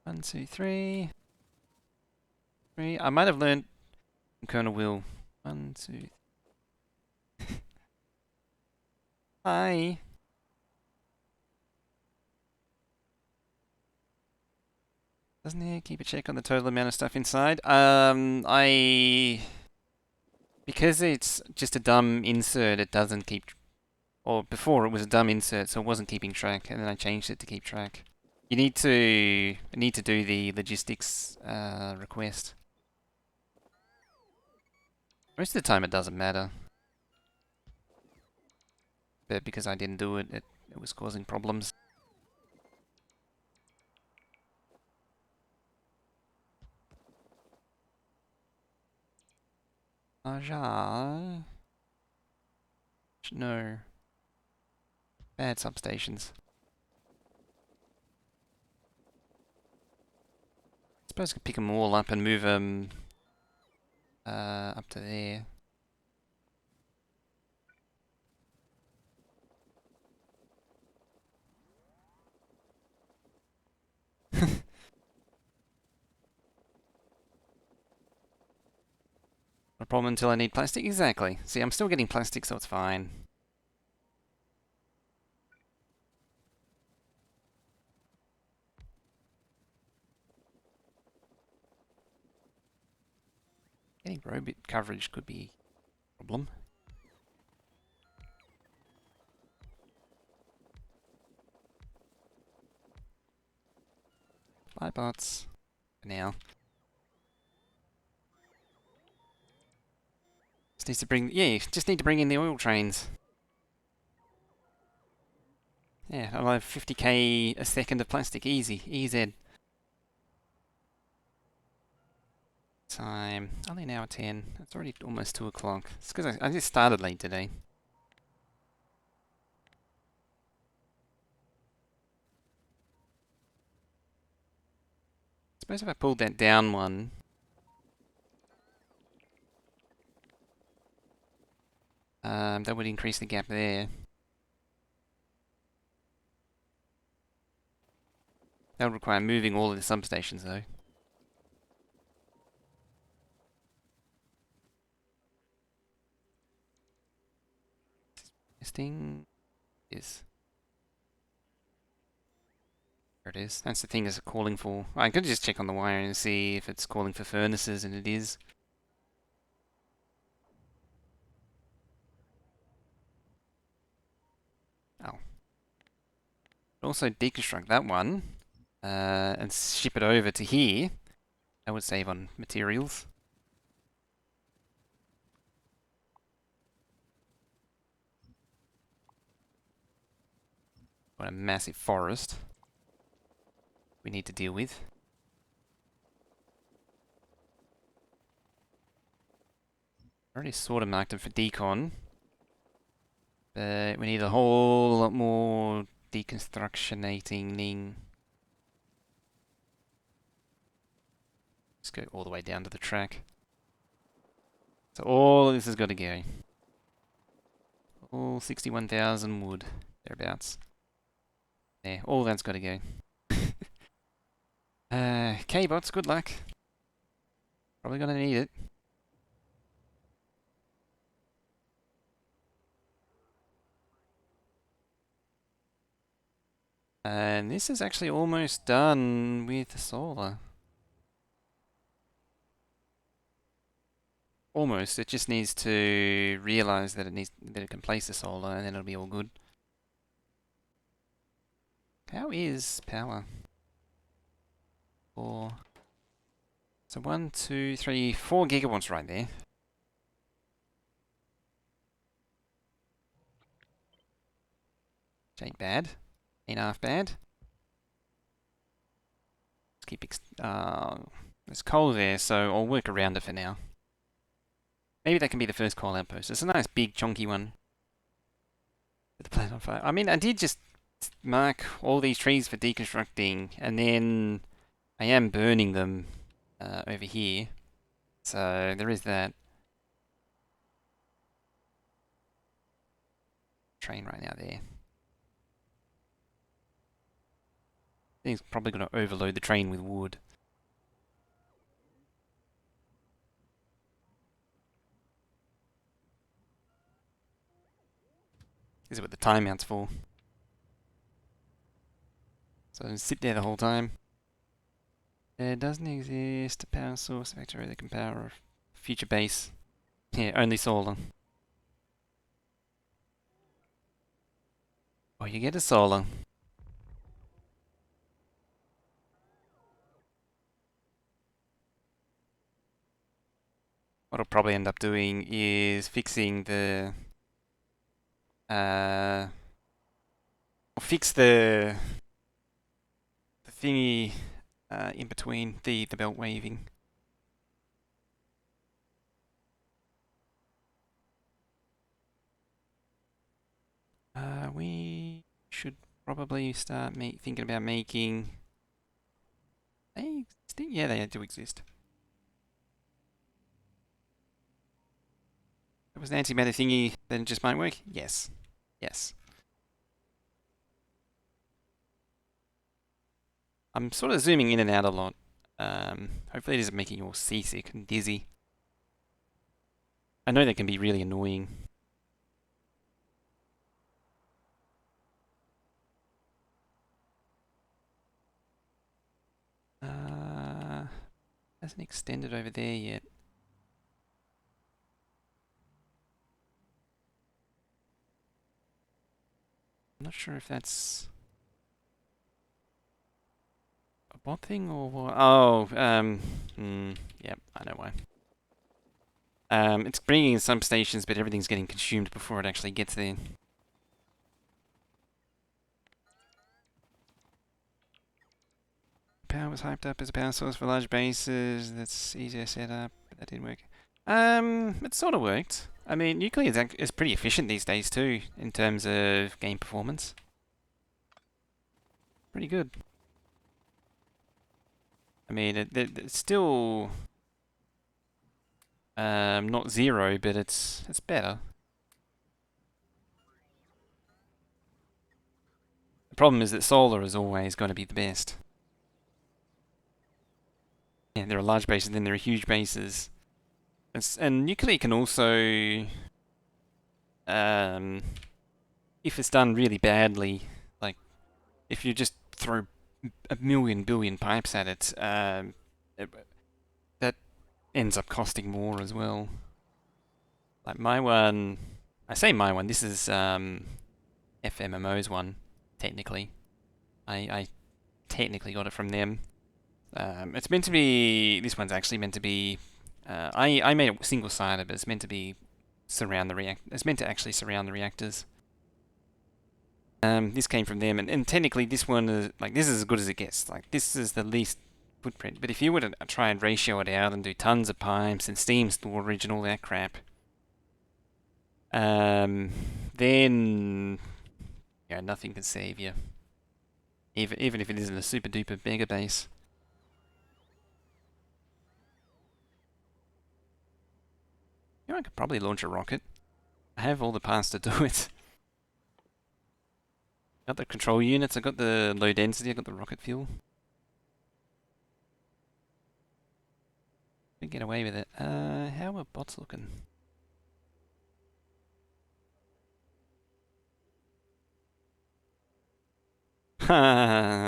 One, two, three. Three. I might have learned from Colonel Will. One, two. Hi. Doesn't he keep a check on the total amount of stuff inside? Because it's just a dumb insert, it doesn't keep, or before it was a dumb insert, so it wasn't keeping track, and then I changed it to keep track. You need to do the logistics request. Most of the time it doesn't matter. But because I didn't do it, it was causing problems. Aja. No. Bad substations. I suppose I could pick them all up and move them up to there. No problem until I need plastic. Exactly. See, I'm still getting plastic, so it's fine. Getting robot coverage could be a problem. Bye bots. For now. Just needs to bring, yeah, just need to bring in the oil trains. Yeah, I'll have 50k a second of plastic, easy, EZ. Time, only an hour 10, it's already almost 2 o'clock. It's because I just started late today. I suppose if I pulled that down one, that would increase the gap there. That would require moving all of the substations though. Testing is. There it is. That's the thing it's calling for. I could just check on the wire and see if it's calling for furnaces, and it is. Oh. Also deconstruct that one and ship it over to here. That would save on materials. Got a massive forest we need to deal with. Already sort of marked them for decon, but we need a whole lot more deconstructionating. Let's go all the way down to the track. So all of this has got to go. All 61,000 wood, thereabouts. Yeah, all that's got to go. K-bots, good luck. Probably gonna need it. And this is actually almost done with the solar. Almost. It just needs to realize that it can place the solar, and then it'll be all good. How is power? 4. So 1, 2, 3, 4 gigawatts right there. Which ain't bad. Ain't half bad. Let's keep there's coal there, so I'll work around it for now. Maybe that can be the first coal outpost. It's a nice big chunky one. With the planet on fire. I mean, I did just mark all these trees for deconstructing, and then I am burning them over here. So there is that. Train right now there. I think it's probably going to overload the train with wood. Is it what the timeout's for? So sit there the whole time. There doesn't exist a power source Factorio that can power a future base. Yeah, only solar. Oh, you get a solar. What I'll probably end up doing is fixing the fix the thingy in between the belt waving. We should probably start thinking about making. They exist? Yeah, they do exist. It was an antimatter thingy, then it just might work? Yes. Yes. I'm sort of zooming in and out a lot. Hopefully it isn't making you all seasick and dizzy. I know they can be really annoying. Hasn't extended over there yet. not sure if that's a bot thing or what. Oh, yep, I know why. It's bringing in some stations, but everything's getting consumed before it actually gets there. Power was hyped up as a power source for large bases. That's easier setup, but that didn't work. It sort of worked. I mean, nuclear is pretty efficient these days too, in terms of game performance. Pretty good. I mean, it's still not zero, but it's better. The problem is that solar is always going to be the best. Yeah, there are large bases, then there are huge bases. And nuclear can also, if it's done really badly, like if you just throw a million billion pipes at it, that ends up costing more as well. Like my one, I say my one, this is FMMO's one, technically. I technically got it from them. It's meant to be, this one's actually meant to be, I made it single-sided, but it's meant to be it's meant to actually surround the reactors. This came from them, and technically this one is, like, this is as good as it gets. Like, this is the least footprint. But if you were to try and ratio it out and do tons of pipes and steam storage and all that crap, then, yeah, nothing can save you. Even if it isn't a super duper megabase. You know, I could probably launch a rocket. I have all the parts to do it. Got the control units, I got the low density, I got the rocket fuel. We can get away with it. How are bots looking? Time.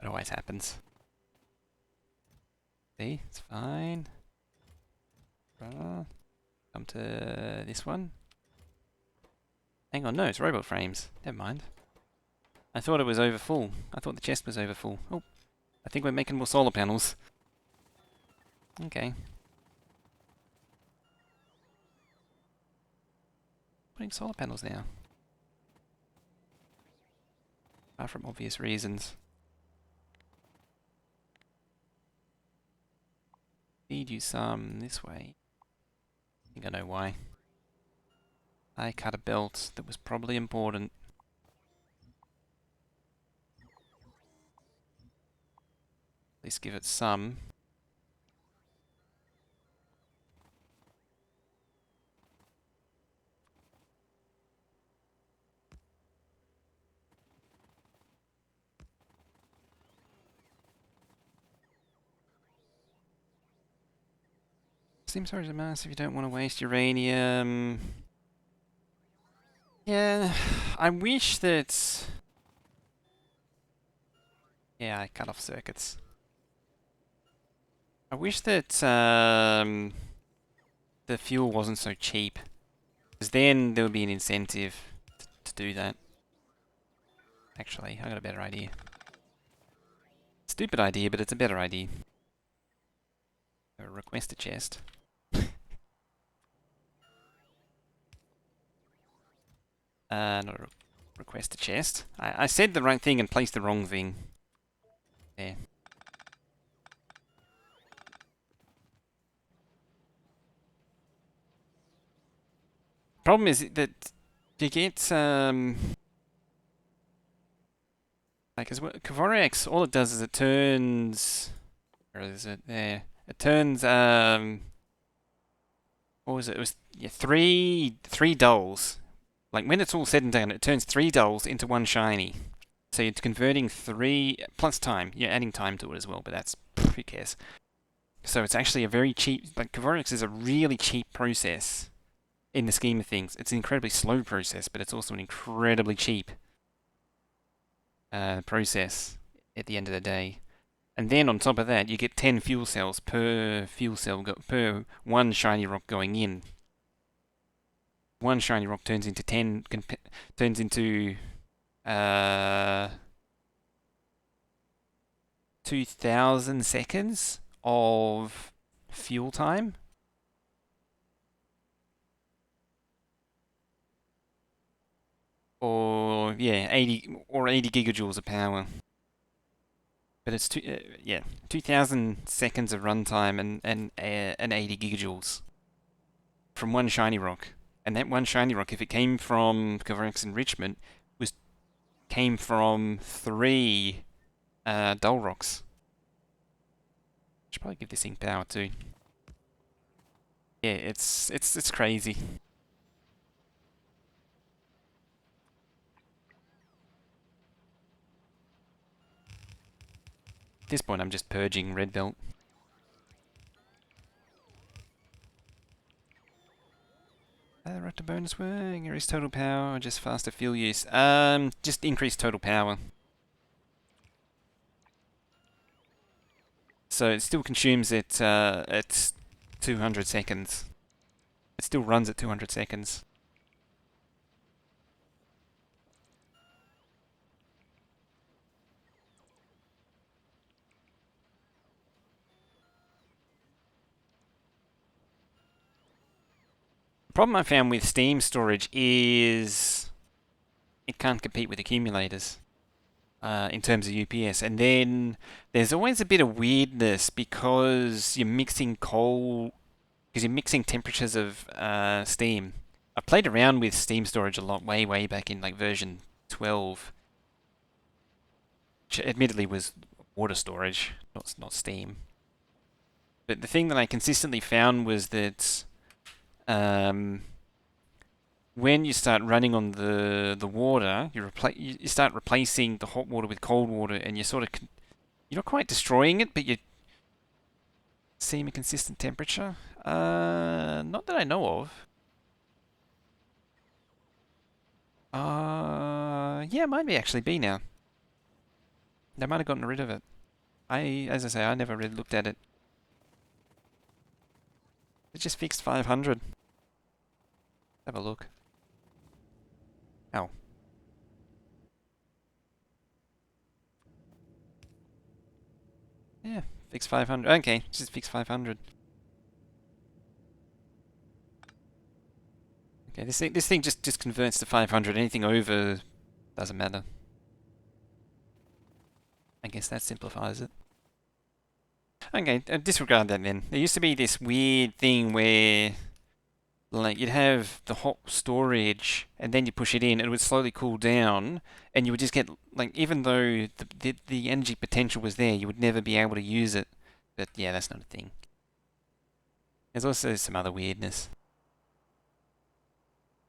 It always happens. See, it's fine. Come to this one. Hang on, no, it's robot frames. Never mind. I thought it was over full. I thought the chest was over full. Oh, I think we're making more solar panels. Okay. Putting solar panels now. Apart from obvious reasons. Feed you some this way. I think I know why. I cut a belt that was probably important. At least give it some. Steam storage is mass if you don't want to waste uranium. Yeah, I wish that... Yeah, I cut off circuits. I wish that the fuel wasn't so cheap. Because then there would be an incentive to do that. Actually, I got a better idea. Stupid idea, but it's a better idea. Request a chest. Not a request a chest. I said the right thing and placed the wrong thing. There. Problem is that you get like as well, Kvoriak's, all it does is it turns, where is it? There. It turns what was it? It was, yeah, three dulls. Like when it's all said and done, it turns 3 dulls into 1 shiny. So it's converting 3 plus time. You're adding time to it as well, but that's, who cares? So it's actually a very cheap, like Kvoriak's is a really cheap process in the scheme of things. It's an incredibly slow process, but it's also an incredibly cheap process at the end of the day. And then on top of that, you get 10 fuel cells per fuel cell per 1 shiny rock going in. one shiny rock turns into 10, turns into 2,000 seconds of fuel time. Or, yeah, 80 gigajoules of power. But it's 2,000 seconds of runtime and 80 gigajoules from one shiny rock. And that one shiny rock, if it came from Covarex enrichment, came from 3 dull rocks. Should probably give this thing power too. Yeah, it's crazy. At this point, I'm just purging red belt. Raptor bonus work, increase total power, or just faster fuel use? Just increase total power. So it still consumes it at 200 seconds. It still runs at 200 seconds. The problem I found with Steam storage is it can't compete with accumulators in terms of UPS. And then there's always a bit of weirdness because you're mixing temperatures of Steam. I played around with Steam storage a lot, way back in like version 12, which admittedly was water storage, not Steam. But the thing that I consistently found was that when you start running on the water, you start replacing the hot water with cold water, and you're not quite destroying it, but you're seeing a consistent temperature. Not that I know of. Yeah, it might actually be now. They might have gotten rid of it. As I say, I never really looked at it. It just fixed 500. Have a look. Oh. Yeah, fix 500. Okay, just fix 500. Okay, this thing just converts to 500. Anything over doesn't matter. I guess that simplifies it. Okay, disregard that then. There used to be this weird thing where, like, you'd have the hot storage, and then you push it in, and it would slowly cool down, and you would just get, like, even though the energy potential was there, you would never be able to use it. But yeah, that's not a thing. There's also some other weirdness.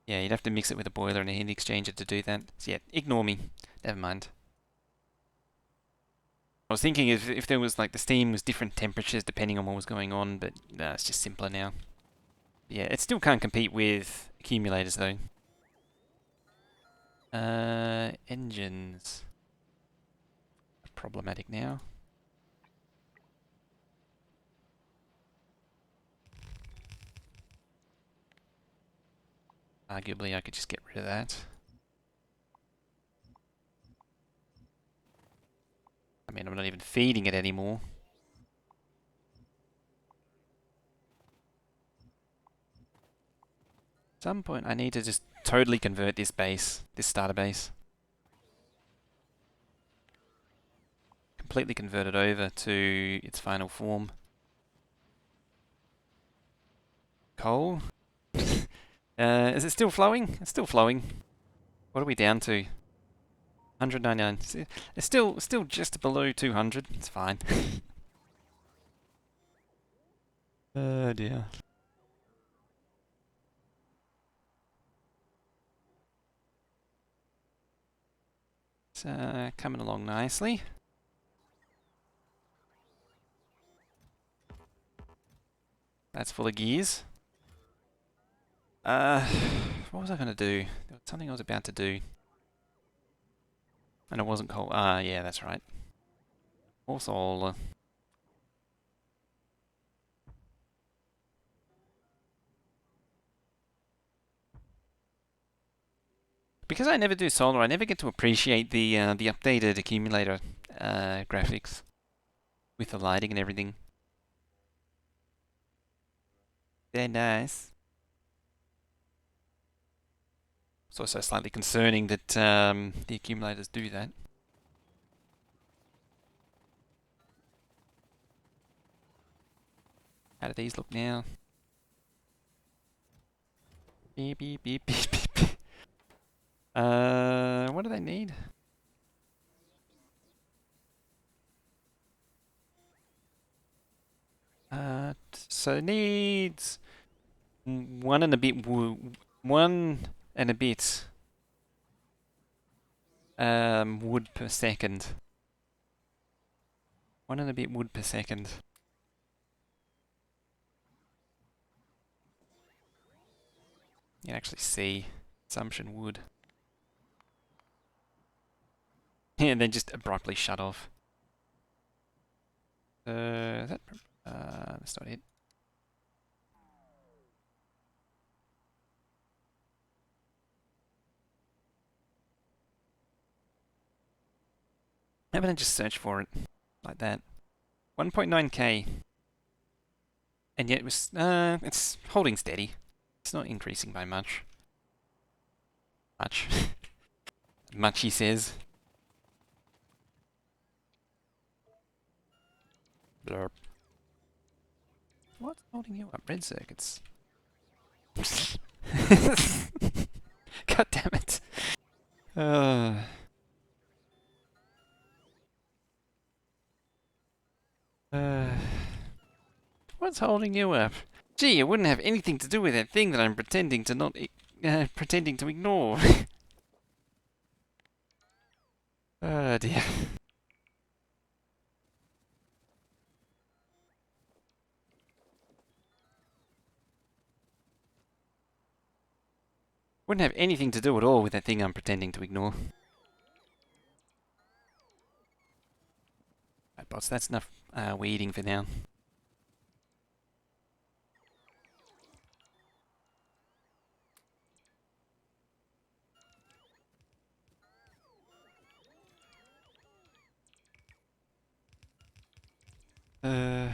Yeah, you'd have to mix it with a boiler and a heat exchanger to do that. So yeah, ignore me. Never mind. I was thinking if there was like the steam was different temperatures depending on what was going on, but no, it's just simpler now. Yeah, it still can't compete with accumulators though. Engines. Problematic now. Arguably I could just get rid of that. I mean, I'm not even feeding it anymore. At some point I need to just totally convert this starter base. Completely convert it over to its final form. Coal. Is it still flowing? It's still flowing. What are we down to? 199. It's still just below 200. It's fine. Oh dear. It's coming along nicely. That's full of gears. What was I going to do? There was something I was about to do. And it wasn't coal. Yeah, that's right. Or solar. Because I never do solar, I never get to appreciate the updated accumulator graphics with the lighting and everything. They're nice. It's also slightly concerning that the accumulators do that. How do these look now? Beep, beep, beep, beep, beep, beep. What do they need? So it needs one and a bit wood per second. 1 and a bit wood per second. You can actually see consumption wood. And then just abruptly shut off. That's not it. How about I just search for it like that? 1.9k. And yet it's holding steady. It's not increasing by much. Much. Much, he says. Blurp. What's holding you up? Red circuits. God damn it. What's holding you up? Gee, it wouldn't have anything to do with that thing that I'm pretending to not pretending to ignore. Oh dear. Wouldn't have anything to do at all with that thing I'm pretending to ignore. Right, boss, that's enough weeding for now. Uh,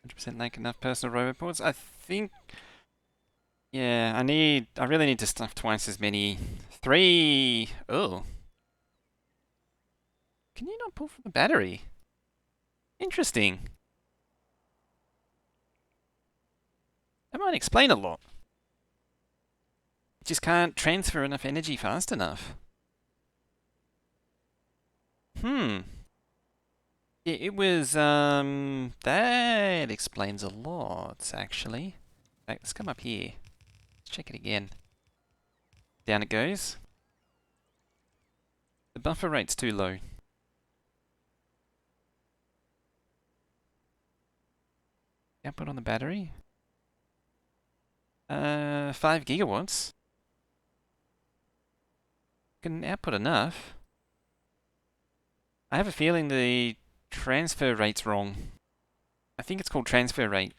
100% make enough personal robot boards. I think, yeah, I really need to stuff twice as many. 3. Oh. Can you not pull from the battery? Interesting. That might explain a lot. Just can't transfer enough energy fast enough. Hmm. Yeah, it was, that explains a lot, actually. Right, let's come up here. Let's check it again. Down it goes. The buffer rate's too low. Output on the battery? 5 gigawatts. Can output enough. I have a feeling the transfer rate's wrong. I think it's called transfer rate.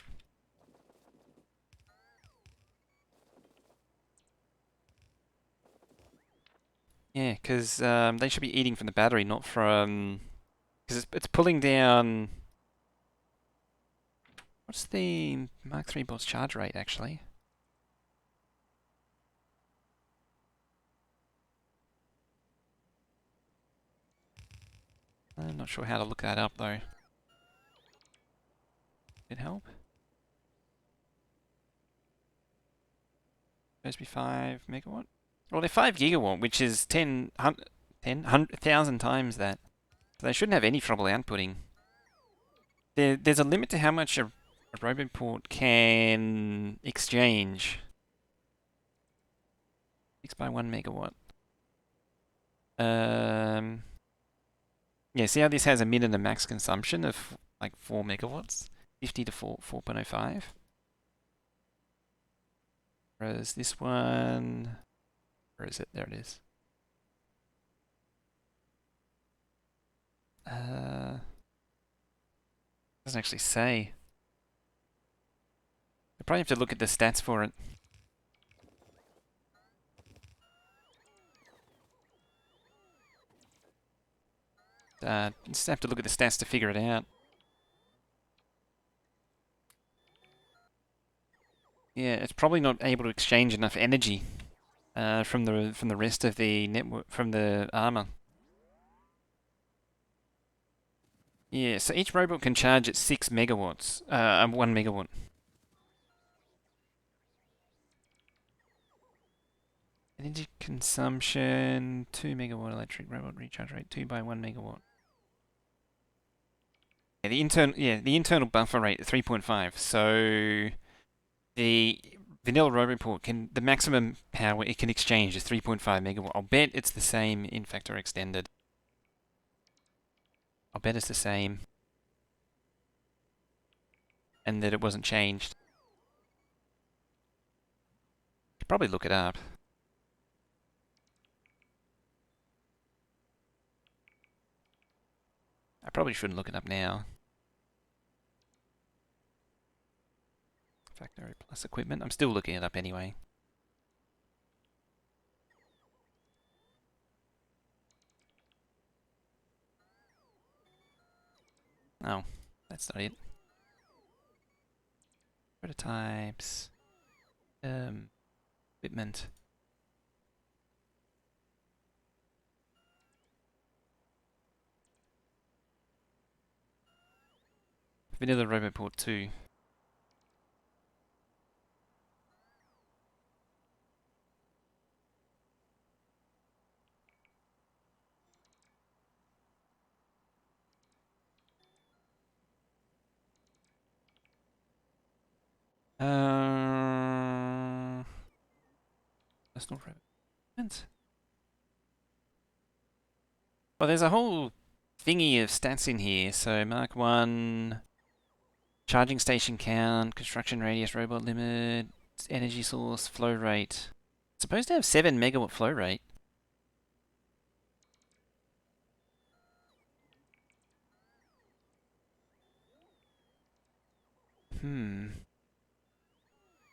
Yeah, because they should be eating from the battery, not from... Because it's pulling down... What's the Mark III boss charge rate, actually? I'm not sure how to look that up, though. Did it help? Supposed to be 5 megawatt? Well, they're 5 gigawatt, which is 1,000 times that. So they shouldn't have any trouble outputting. There's a limit to how much a robot port can exchange. 6 by 1 megawatt. Yeah, see how this has a min and a max consumption of like 4 megawatts? 50 to 4.05. Whereas this one, where is it? There it is. Doesn't actually say. I probably have to look at the stats for it. just have to look at the stats to figure it out. Yeah, it's probably not able to exchange enough energy from the rest of the network, from the armor. Yeah, so each robot can charge at 6 megawatts, 1 megawatt. Energy consumption, 2 megawatt electric robot recharge rate, 2 by 1 megawatt. Yeah, the internal buffer rate 3.5. So the vanilla robot can, the maximum power it can exchange is 3.5 megawatt. I'll bet it's the same in Factorio Extended. I'll bet it's the same, and that it wasn't changed. Should probably look it up. I probably shouldn't look it up now. Factory Plus equipment. I'm still looking it up anyway. Oh, that's not it. Prototypes. Equipment. Vanilla Roboport 2. Personal Roboport. Well, there's a whole thingy of stats in here. So Mark 1, charging station count, construction radius, robot limit, energy source, flow rate. It's supposed to have 7 megawatt flow rate.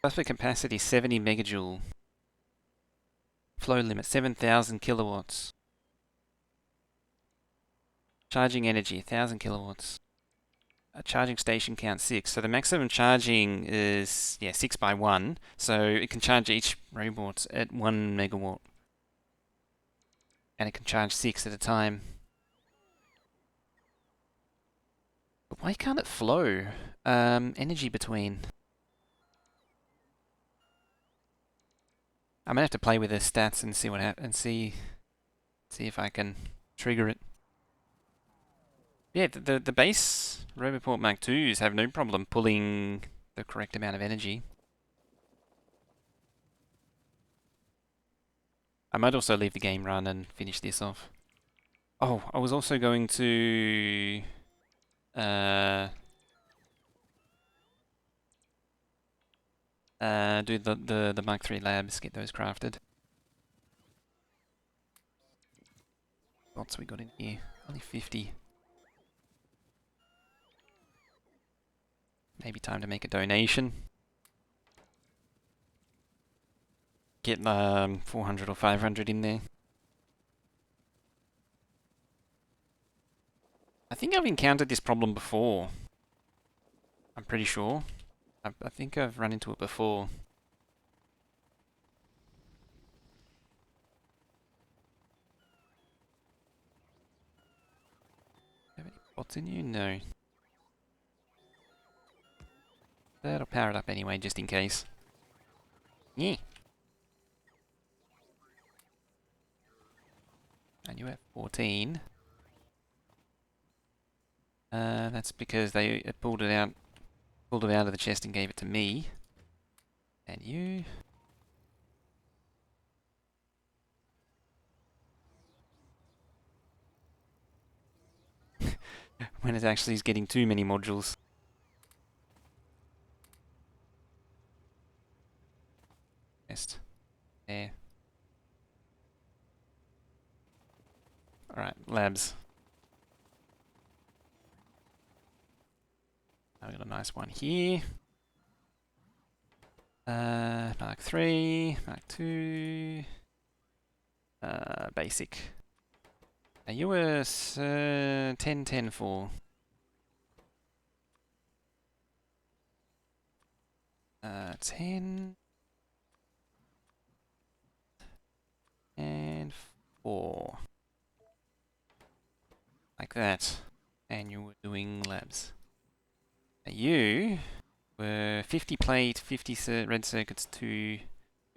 Buffer capacity 70 megajoule. Flow limit 7,000 kilowatts. Charging energy 1,000 kilowatts. A charging station count 6. So the maximum charging is 6 by 1. So it can charge each robot at 1 megawatt. And it can charge 6 at a time. But why can't it flow energy between? I'm gonna have to play with the stats and see what happens. See if I can trigger it. Yeah, the base Roboport Mark IIs have no problem pulling the correct amount of energy. I might also leave the game run and finish this off. Oh, I was also going to do the Mark III labs, get those crafted. What's we got in here? Only 50. Maybe time to make a donation. Get 400 or 500 in there. I think I've encountered this problem before. I'm pretty sure. I think I've run into it before. Have any bots in you? No. That'll power it up anyway, just in case. Yeah. And you have 14. That's because they pulled it out of the chest and gave it to me. And you. When it actually is getting too many modules. Chest. There. Alright, labs. I've got a nice one here. Mark 3, Mark 2, basic. You were 10, 10, 4. 10 and 4. Like that. And you were doing labs. You were 50 plate, 50 red circuits, 2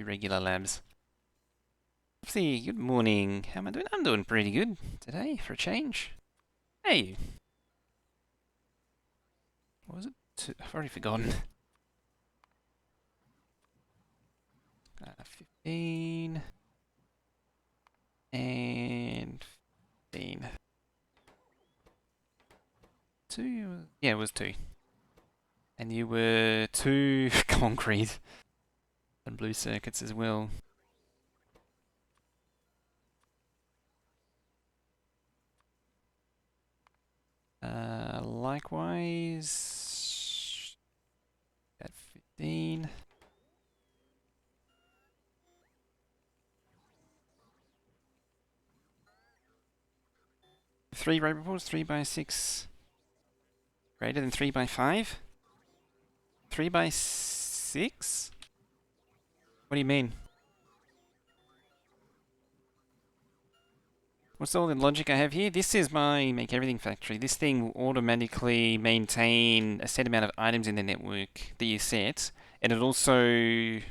regular labs. See, good morning. How am I doing? I'm doing pretty good today for a change. Hey, what was it? I've already forgotten. 15 and 15. 2? Yeah, it was 2. And you were 2 concrete and blue circuits as well. Likewise, at 15. Three right reports, 3 by 6. Greater than 3 by 5? 3 by 6? What do you mean? What's all the logic I have here? This is my Make Everything factory. This thing will automatically maintain a set amount of items in the network that you set, and it also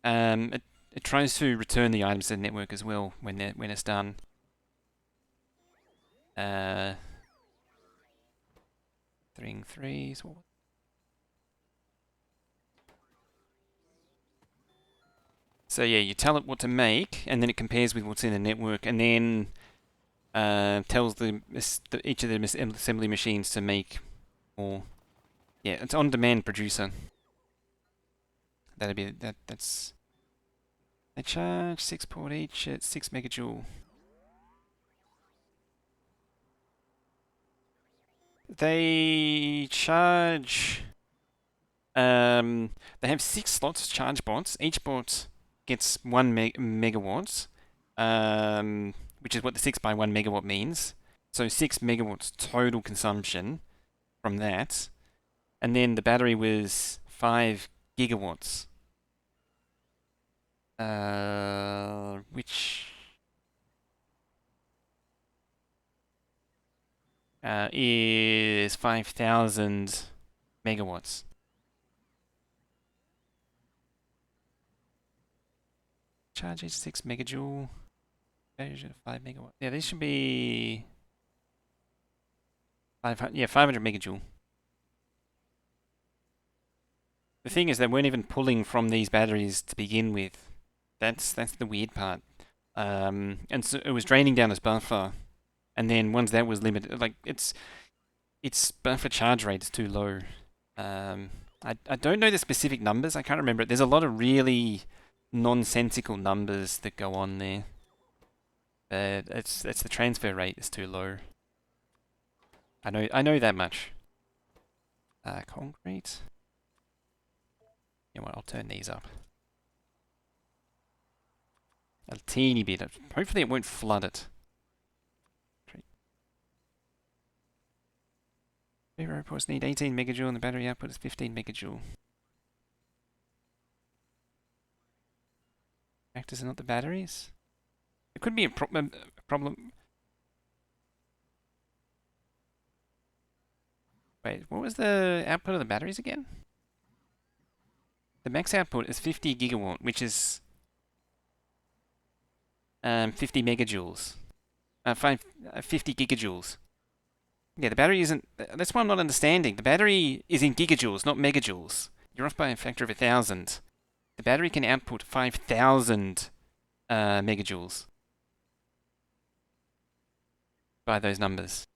it tries to return the items to the network as well when it's done. Three and threes. So yeah, you tell it what to make, and then it compares with what's in the network, and then tells each of the assembly machines to make more. Yeah, it's on-demand producer. That'd be that's. They charge 6 port each at 6 megajoule. They charge. They have 6 slots charge bots. Each bot gets 1 megawatts, which is what the 6 by 1 megawatt means. So 6 megawatts total consumption from that. And then the battery was 5 gigawatts, which is 5,000 megawatts. Charge is 6 megajoule. Battery 5 megawatt. Yeah, these should be 500. Yeah, 500 megajoule. The thing is, they weren't even pulling from these batteries to begin with. That's the weird part. And so it was draining down as buffer, and then once that was limited, like its buffer charge rate is too low. I don't know the specific numbers. I can't remember it. There's a lot of really nonsensical numbers that go on there. But it's the transfer rate is too low. I know that much. Concrete. You know what? I'll turn these up a teeny bit. Hopefully it won't flood it. Reports need 18 megajoule and the battery output is 15 megajoule. Factors are not the batteries? It could be a problem. Wait, what was the output of the batteries again? The max output is 50 gigawatt, which is 50 megajoules. 50 gigajoules. Yeah, the battery isn't. That's what I'm not understanding. The battery is in gigajoules, not megajoules. You're off by a factor of 1,000. The battery can output 5,000 megajoules by those numbers.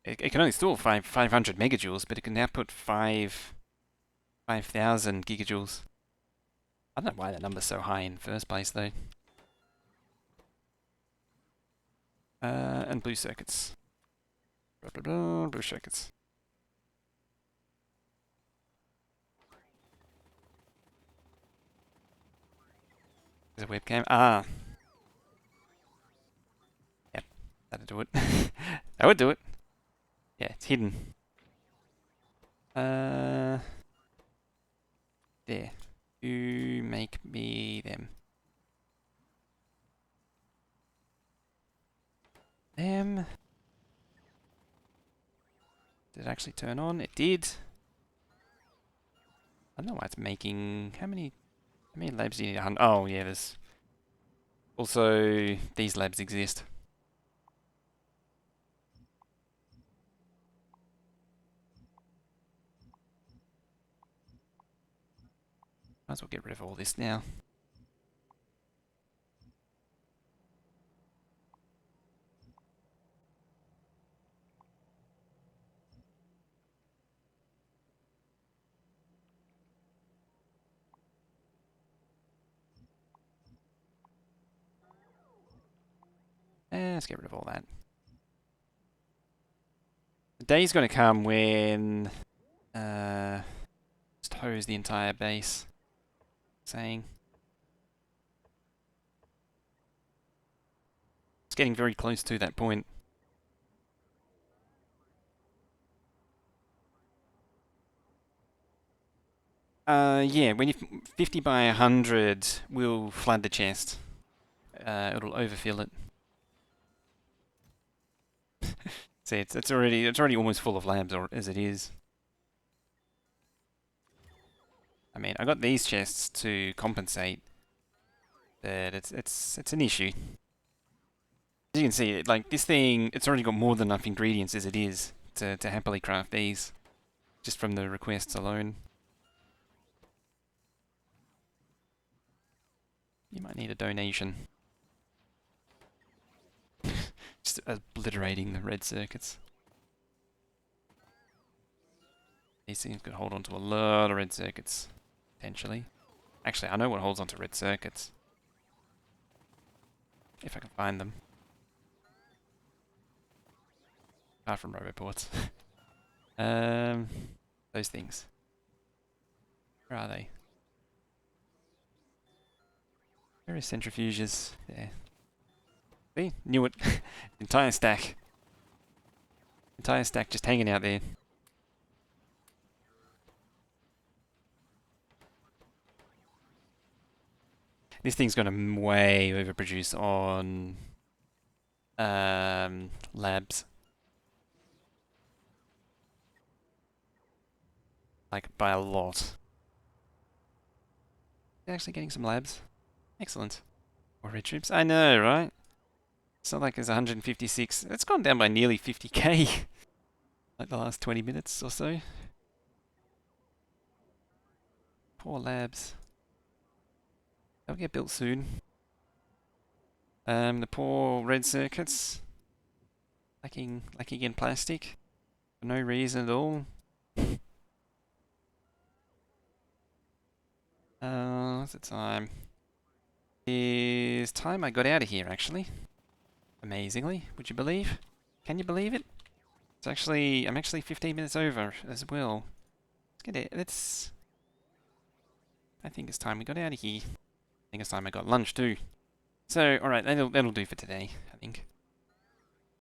It can only store 500 megajoules, but it can output 5,000 gigajoules. I don't know why that number's so high in the first place, though. And blue circuits. Blah, blah, blah, blue circuits. There's a webcam. Ah. Yep. That'd do it. That would do it. Yeah, it's hidden. There. You make me them. Them. Did it actually turn on? It did. I don't know why it's making... How many labs do you need? Oh, yeah, there's... Also, these labs exist. Might as well get rid of all this now. Let's get rid of all that. The day's going to come when... just hose the entire base. Saying... It's getting very close to that point. Yeah, when you 50 by 100 will flood the chest. It'll overfill it. See, it's already almost full of labs as it is. I mean, I got these chests to compensate, but it's an issue. As you can see, like this thing, it's already got more than enough ingredients as it is to happily craft these, just from the requests alone. You might need a donation. Just obliterating the red circuits. These things could hold on to a lot of red circuits, potentially. Actually, I know what holds on to red circuits. If I can find them. Apart from roboports. Those things. Where are they? Where are centrifuges? There. See? Knew it. Entire stack. Entire stack just hanging out there. This thing's going to way overproduce on labs. Like, by a lot. Actually getting some labs. Excellent. More red troops. I know, right? It's not like there's 156. It's gone down by nearly 50k. Like the last 20 minutes or so. Poor labs. They'll get built soon. The poor red circuits. Lacking in plastic. For no reason at all. What's the time? It's time I got out of here, actually. Amazingly, would you believe? Can you believe it? I'm actually 15 minutes over as well. Let's get it. I think it's time we got out of here. I think it's time I got lunch too. So, alright, that'll do for today, I think.